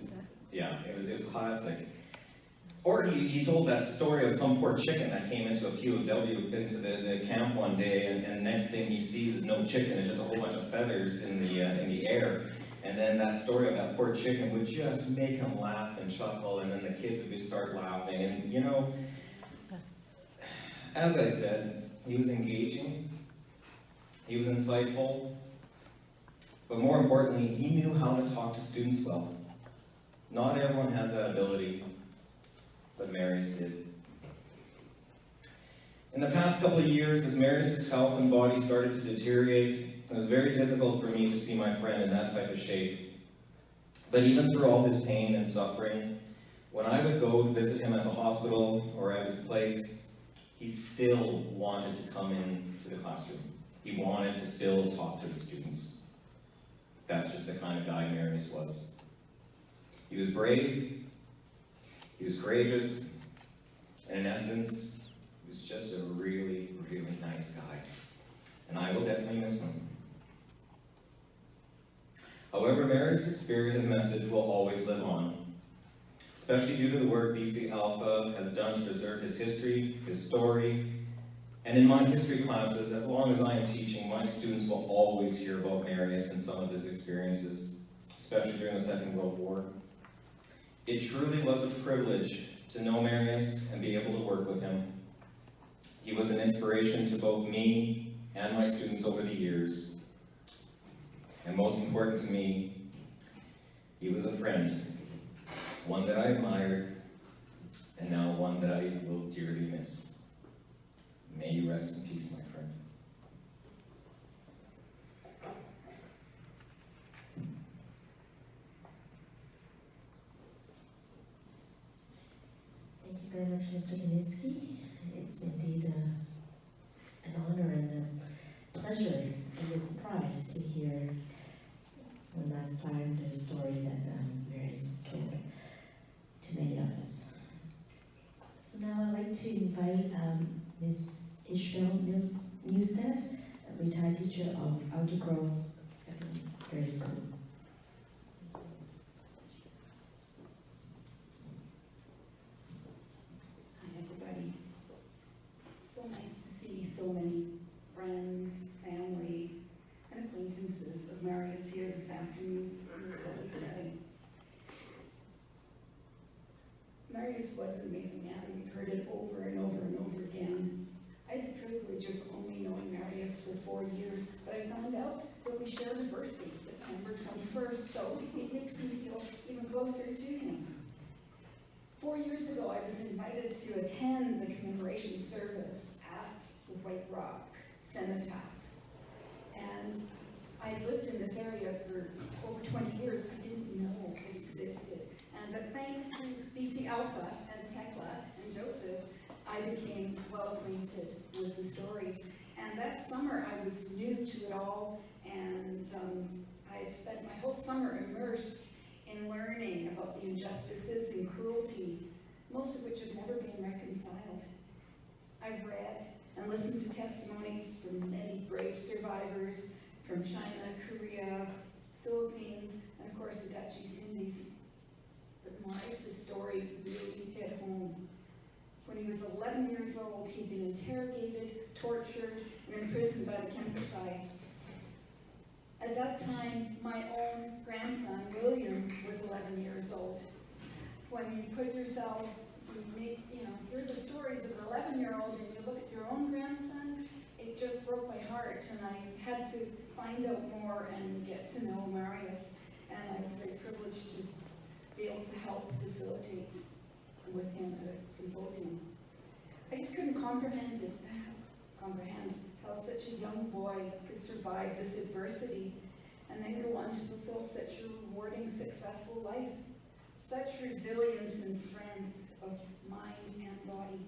yeah, it was classic. Or he told that story of some poor chicken that came into a POW, into the camp one day, and next thing he sees is no chicken, it's just a whole bunch of feathers in the air. And then that story of that poor chicken would just make him laugh and chuckle, and then the kids would just start laughing. And you know, as I said, he was engaging, he was insightful, but more importantly, he knew how to talk to students well. Not everyone has that ability, but Marius did. In the past couple of years, as Marius' health and body started to deteriorate, it was very difficult for me to see my friend in that type of shape. But even through all his pain and suffering, when I would go to visit him at the hospital or at his place, he still wanted to come into the classroom. He wanted to still talk to the students. That's just the kind of guy Marius was. He was brave, he was courageous, and in essence, he was just a really, really nice guy. And I will definitely miss him. However, Marius' spirit and message will always live on, especially due to the work BC Alpha has done to preserve his history, his story, and in my history classes, as long as I am teaching, my students will always hear about Marius and some of his experiences, especially during the Second World War. It truly was a privilege to know Marius and be able to work with him. He was an inspiration to both me and my students over the years. And most important to me, he was a friend, one that I admired, and now one that I will dearly miss. May you rest in peace, my friend. Thank you very much, Mr. Kaniski. It's indeed an honor and a pleasure and a surprise to hear one last time the story that Marius told to many of us. Ms. Ishbel Newstead, a retired teacher of Alder Grove Secondary School. Hi, everybody. It's so nice to see so many friends, family, and acquaintances of Marius here this afternoon in this lovely setting. Marius was an amazing man. We've heard it over and over and over again. I had the privilege of only knowing Marius for 4 years, but I found out that we shared a birthday, September 21st, so it makes me feel even closer to him. 4 years ago, I was invited to attend the commemoration service at the White Rock Cenotaph. And I lived in this area for over 20 years. I didn't know it existed. But thanks to BC Alpha and Tekla and Joseph, I became well acquainted with the stories. And that summer, I was new to it all, and I had spent my whole summer immersed in learning about the injustices and cruelty, most of which have never been reconciled. I've read and listened to testimonies from many brave survivors from China, Korea, Philippines, and of course the Dutch East Indies. But Marius' story really hit home. When he was 11 years old, he'd been interrogated, tortured, and imprisoned by the Capt. At that time, my own grandson, William, was 11 years old. When you put yourself, hear the stories of an 11-year-old and you look at your own grandson, it just broke my heart, and I had to find out more and get to know Marius, and I was very privileged to be able to help facilitate with him at a symposium. I just couldn't comprehend how such a young boy could survive this adversity and then go on to fulfill such a rewarding, successful life. Such resilience and strength of mind and body.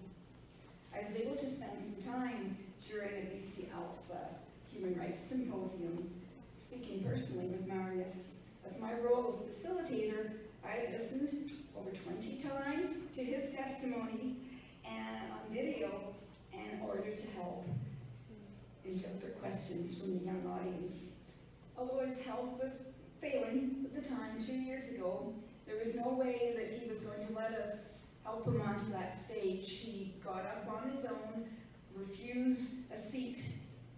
I was able to spend some time during a BC Alpha Human Rights Symposium speaking personally with Marius. As my role of facilitator, I had listened over 20 times to his testimony and on video in order to help interpret questions from the young audience. Although his health was failing at the time, 2 years ago, there was no way that he was going to let us help him onto that stage. He got up on his own, refused a seat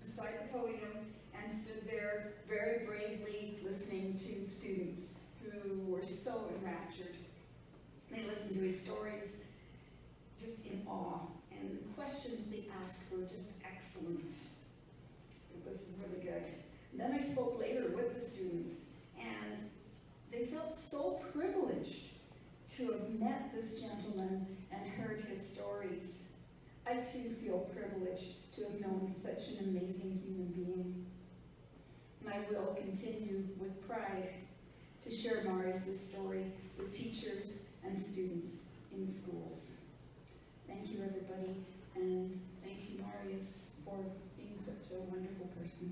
beside the podium, and stood there very bravely listening to students who were so enraptured. They listened to his stories just in awe, and the questions they asked were just excellent. It was really good. And then I spoke later with the students, and they felt so privileged to have met this gentleman and heard his stories. I too feel privileged to have known such an amazing human being. And I will continue with pride to share Marius' story with teachers and students in schools. Thank you, everybody, and thank you, Marius, for being such a wonderful person.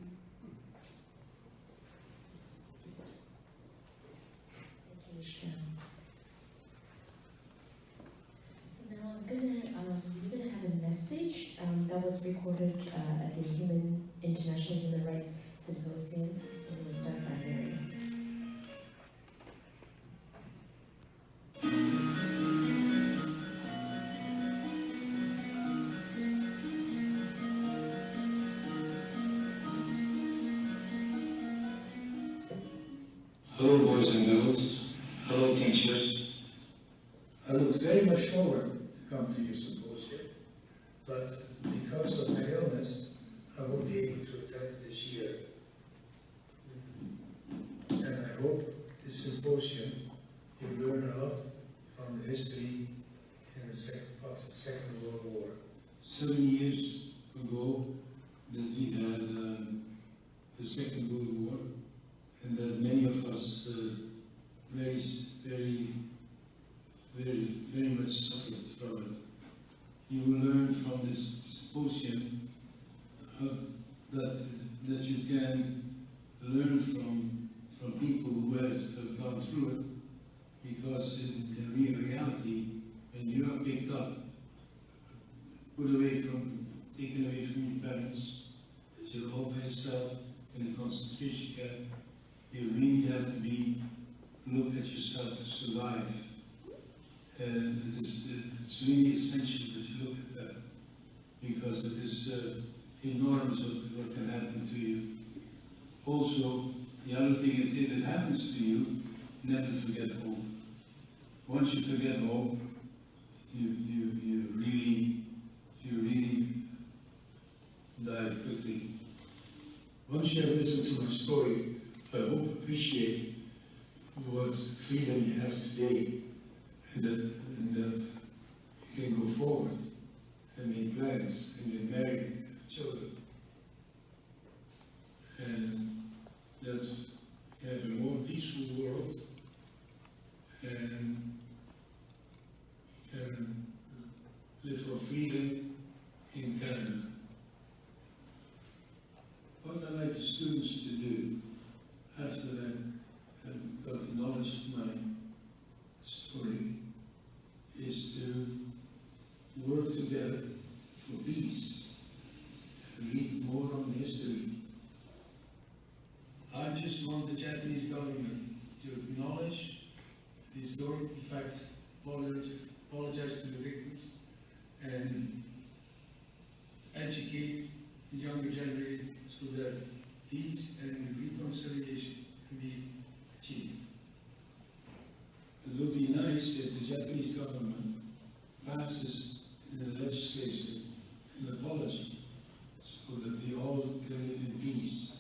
So now we're gonna have a message that was recorded at the International Human Rights Symposium, and it was done by Marius. Hello, boys and girls. Hello, teachers. I look very much forward to come to your symposium, but because of my illness, I won't be able to attend this year. And I hope this symposium, you learn a lot from the history of the Second World War. 7 years ago, that we had the Second World War, and that many of us very much suffered from it. You will learn from this symposium that you can learn from people who have gone through it, because in reality, when you are picked up, put away from taken away from your parents, that you're all by yourself in a concentration camp. You really have to look at yourself to survive. And it's really essential that you look at that, because it is enormous what can happen to you. Also, the other thing is, if it happens to you, never forget home. Once you forget home, you really die quickly. Once you have listened to my story, I hope appreciate what freedom you have today, and that you can go forward and make plans and get married and have children. And that you have a more peaceful world, and you can live for freedom in Canada. What I like the students to do after that and got the knowledge of my story is to work together for peace and read more on the history. I just want the Japanese government to acknowledge the historical facts, apologize to the victims, and educate the younger generation so that peace and reconciliation can be achieved. It would be nice if the Japanese government passes in the legislature an apology so that we all can live in peace.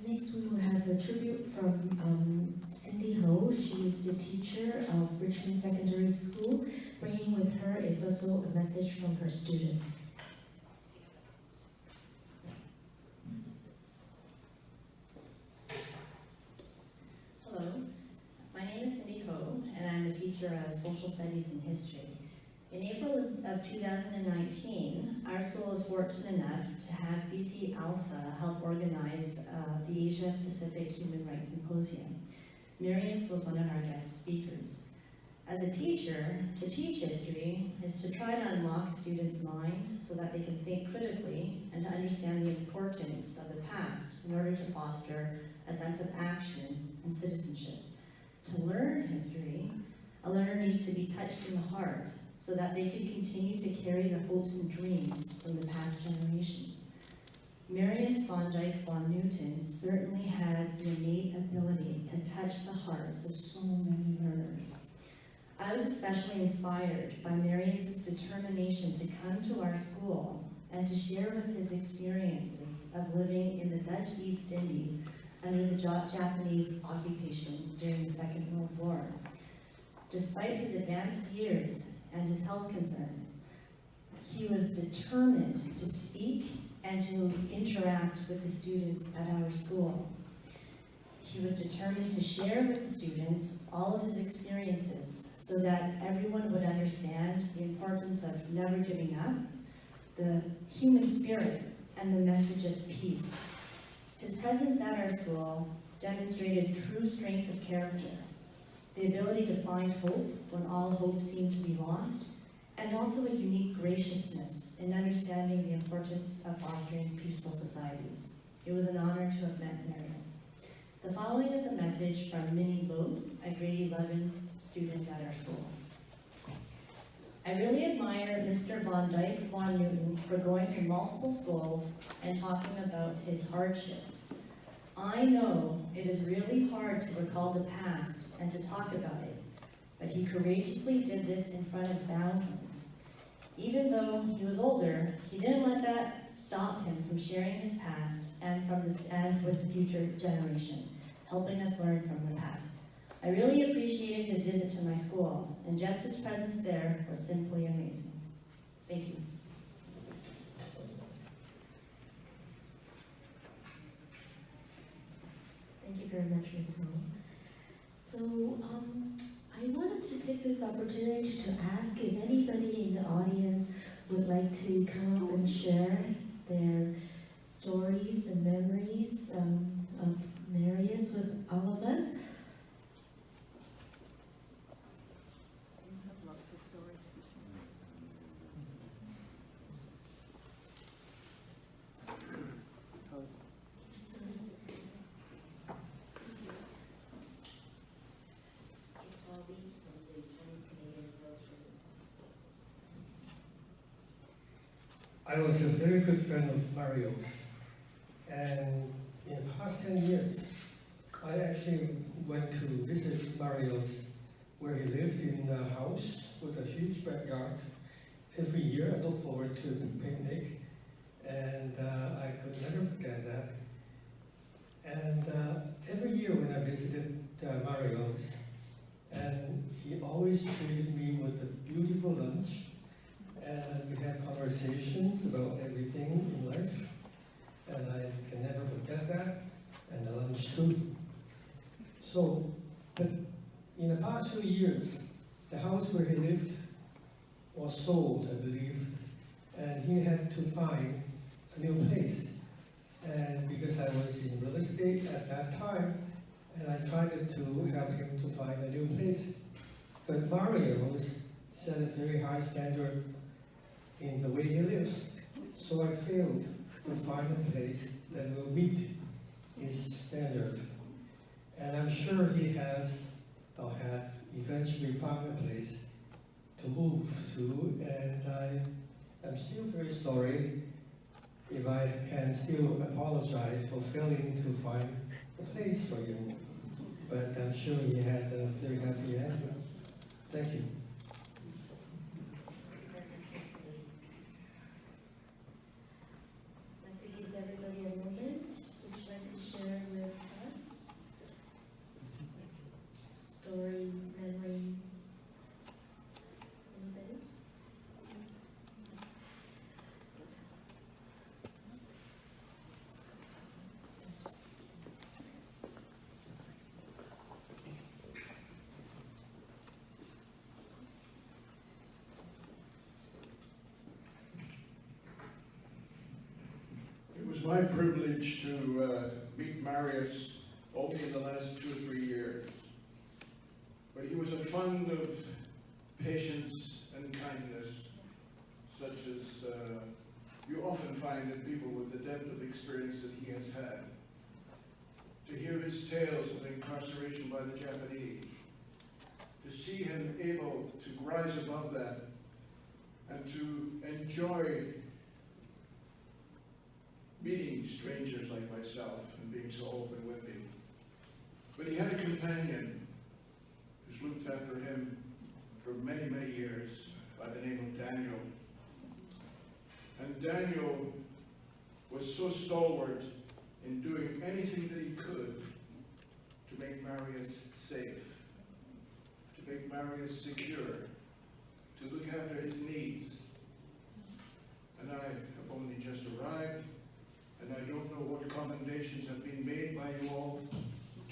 Next, we will have a tribute from Cindy Ho. She is the teacher of Richmond Secondary School. Bringing with her is also a message from her student. Hello, my name is Cindy Ho, and I'm a teacher of social studies and history. In April of 2019, our school was fortunate enough to have BC Alpha help organize the Asia Pacific Human Rights Symposium. Marius was one of our guest speakers. As a teacher, to teach history is to try to unlock students' mind so that they can think critically and to understand the importance of the past in order to foster a sense of action and citizenship. To learn history, a learner needs to be touched in the heart so that they can continue to carry the hopes and dreams from the past generations. Marius van Dijk-van Nooten certainly had the innate ability to touch the hearts of so many learners. I was especially inspired by Marius's determination to come to our school and to share with his experiences of living in the Dutch East Indies under the Japanese occupation during the Second World War. Despite his advanced years and his health concern, he was determined to speak and to interact with the students at our school. He was determined to share with the students all of his experiences so that everyone would understand the importance of never giving up, the human spirit, and the message of peace. His presence at our school demonstrated true strength of character, the ability to find hope when all hope seemed to be lost, and also a unique graciousness in understanding the importance of fostering peaceful societies. It was an honor to have met Marius. The following is a message from Minnie Lowe, a grade 11 student at our school. I really admire Mr. van Dijk-van Nooten for going to multiple schools and talking about his hardships. I know it is really hard to recall the past and to talk about it, but he courageously did this in front of thousands. Even though he was older, he didn't let that stop him from sharing his past and with the future generation, helping us learn from the past. I really appreciated his visit to my school, and just his presence there was simply amazing. Thank you. Thank you very much, Ms. Ho. So, I wanted to take this opportunity to ask if anybody in the audience would like to come up and share their stories and memories of Marius with all of us. I was a very good friend of Mario's, and in the past 10 years, I actually went to visit Mario's where he lived in a house with a huge backyard. Every year I look forward to the picnic, and I could never forget that. And every year when I visited Mario's, and he always treated me with a beautiful lunch, and we had conversations about everything in life, and I can never forget that, and the lunch too. So, but in the past few years, the house where he lived was sold, I believe, and he had to find a new place. And because I was in real estate at that time, and I tried to help him to find a new place. But Mario set a very high standard in the way he lives. So I failed to find a place that will meet his standard. And I'm sure he has or had eventually found a place to move to, and I'm still very sorry if I can still apologize for failing to find a place for you. But I'm sure he had a very happy ending. Thank you. I'd like to give everybody a moment. Would you like to share with us stories, memories? Anybody? It was my privilege to meet Marius only in the last 2 or 3 years. But he was a fund of patience and kindness, such as you often find in people with the depth of experience that he has had. To hear his tales of incarceration by the Japanese, to see him able to rise above that and to enjoy meeting strangers like myself and being so open with me. But he had a companion who's looked after him for many, many years by the name of Daniel. And Daniel was so stalwart in doing anything that he could to make Marius safe, to make Marius secure, to look after his needs. And I have only just arrived, and I don't know what commendations have been made by you all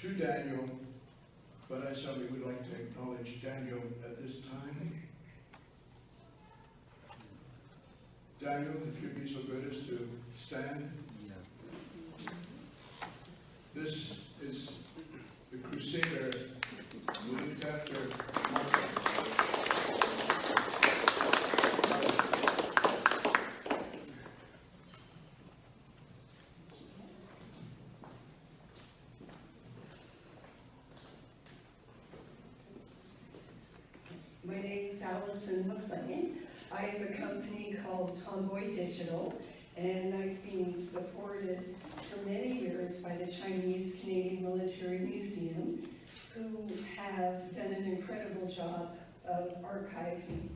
to Daniel, but I certainly would like to acknowledge Daniel at this time. Daniel, if you'd be so good as to stand. This is the Crusader who looked after Moira. My name is Allison McLean. I have a company called Tomboy Digital, and I've been supported for many years by the Chinese Canadian Military Museum, who have done an incredible job of archiving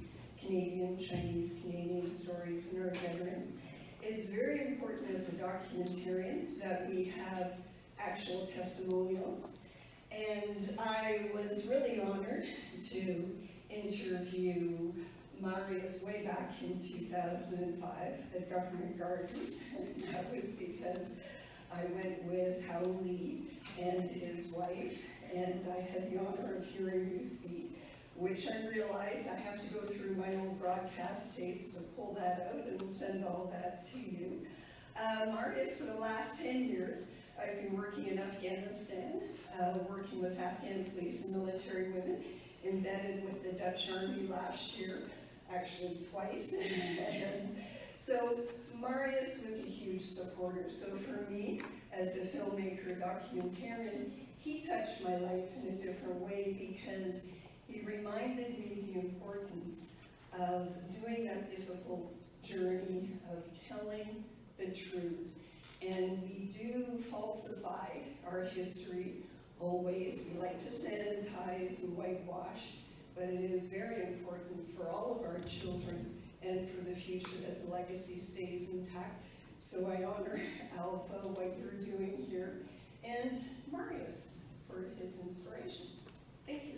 Chinese Canadian stories and our veterans. It's very important as a documentarian that we have actual testimonials, and I was really honored to interview Marius way back in 2005 at Government Gardens. And that was because I went with Hao Li and his wife, and I had the honor of hearing you speak, which I realized I have to go through my old broadcast tapes to pull that out and send all that to you. Marius, for the last 10 years, I've been working in Afghanistan, working with Afghan police and military women, embedded with the Dutch Army last year, actually twice. And so Marius was a huge supporter. So for me, as a filmmaker, documentarian, he touched my life in a different way because he reminded me the importance of doing that difficult journey of telling the truth. And we do falsify our history always. We like to sanitize and whitewash, but it is very important for all of our children and for the future that the legacy stays intact. So I honor Alpha, what you're doing here, and Marius for his inspiration. Thank you.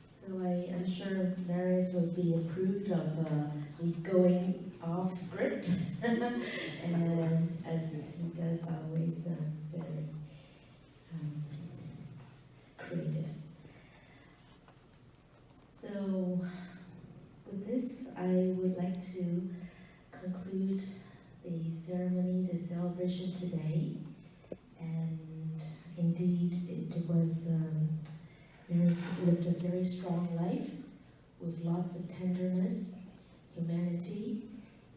So I'm sure Marius will be approved of me going off script, and as he does always, very creative. So with this, I would like to conclude the ceremony, the celebration today, and indeed it was Marius lived a very strong life with lots of tenderness, humanity,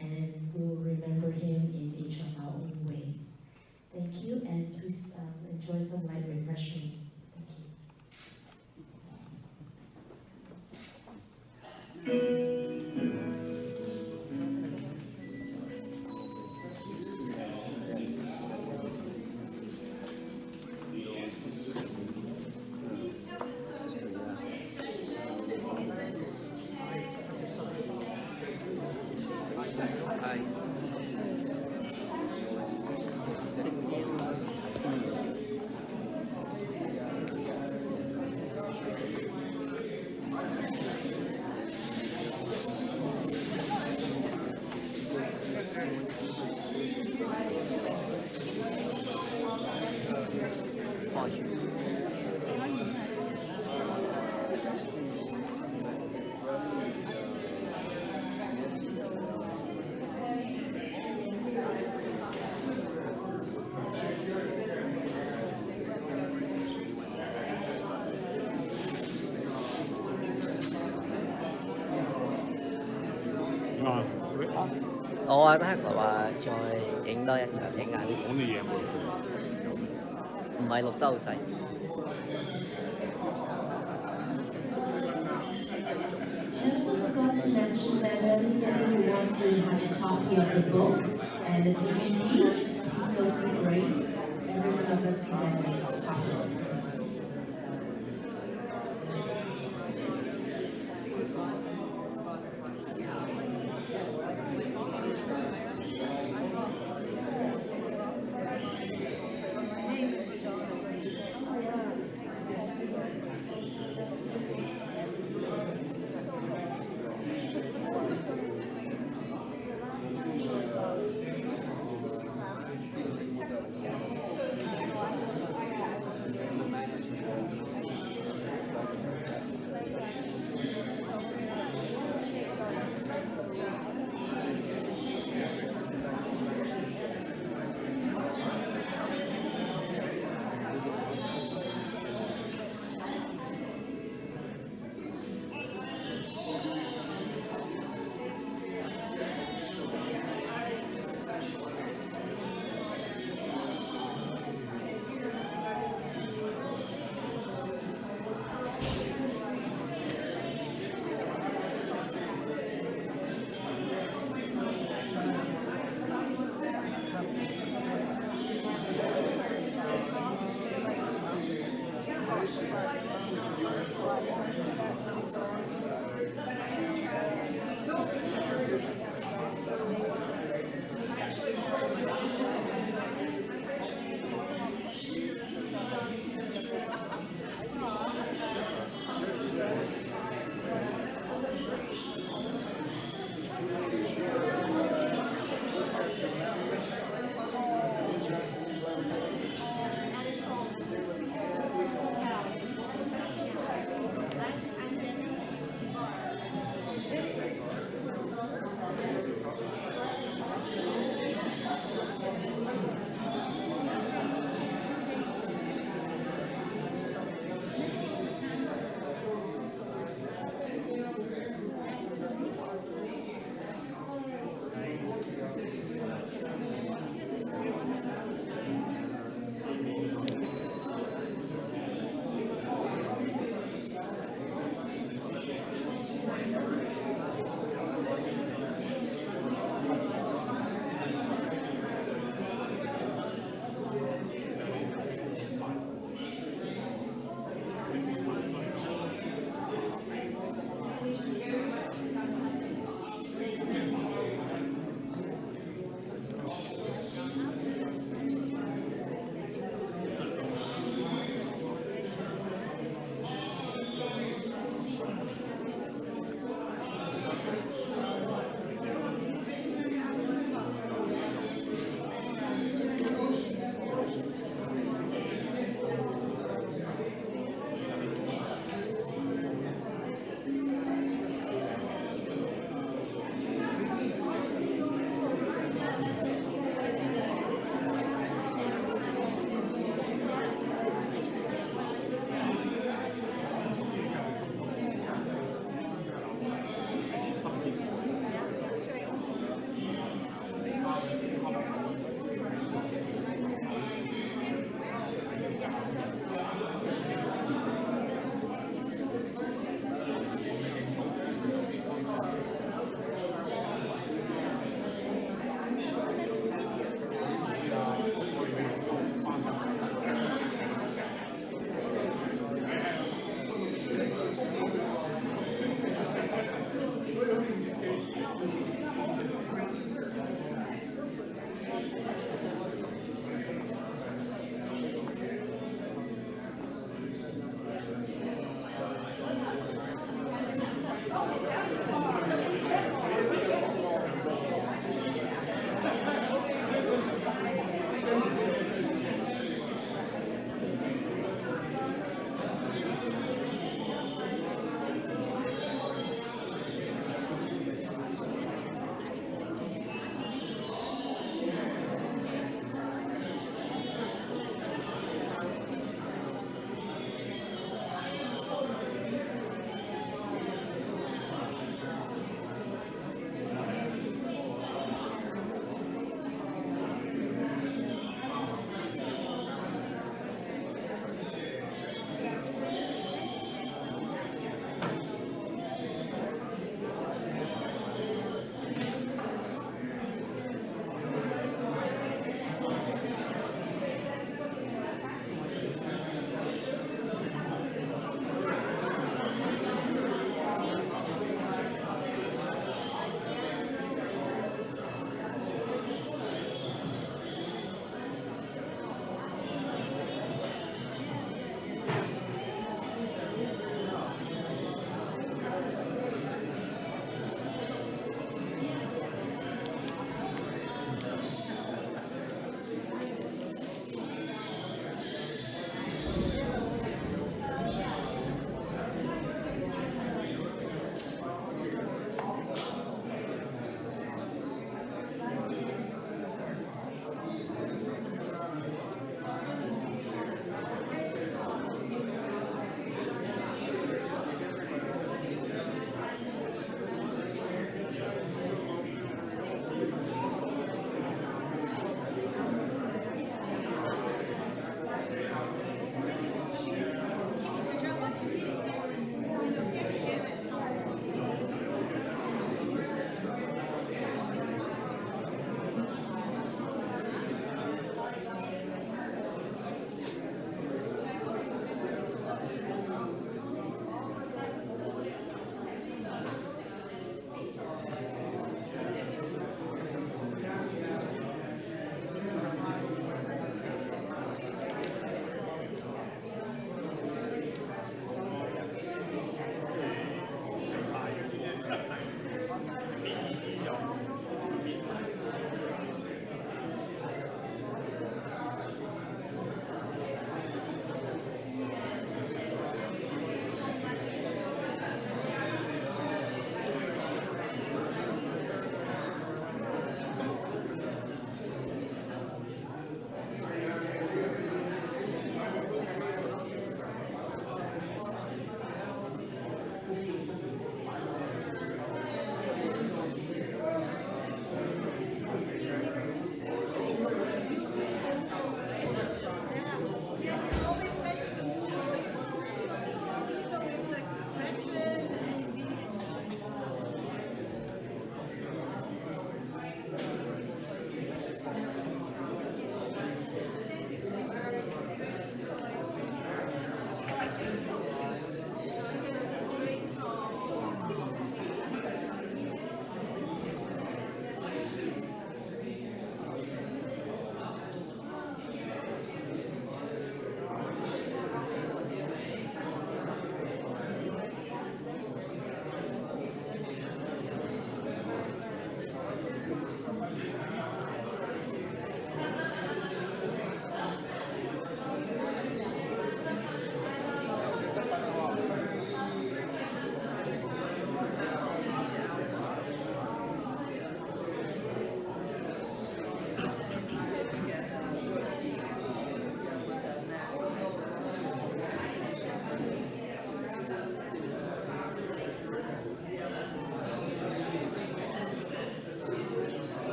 and we'll remember him in each of our own ways. Thank you, and please enjoy some light refreshment. Thank you.我覺得係話再影多一場影下啲講嘅嘢，唔係錄得好細。I also forgot to mention that everybody who wants to have a copy of the book and the DVD, please go see Grace. Every one of us can get a copy of it.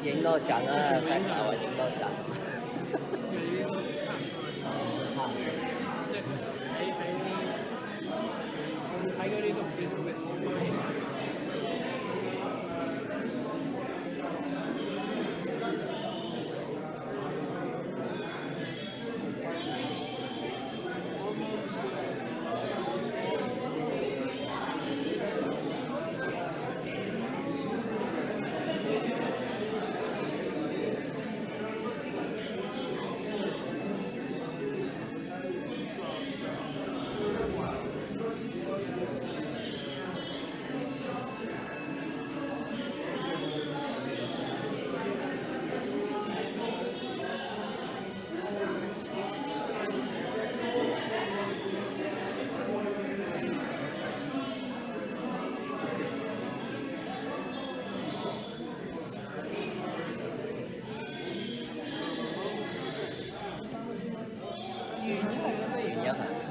影多陣啦，快手啊，影多陣。睇嗰啲都唔知做咩事。原因係。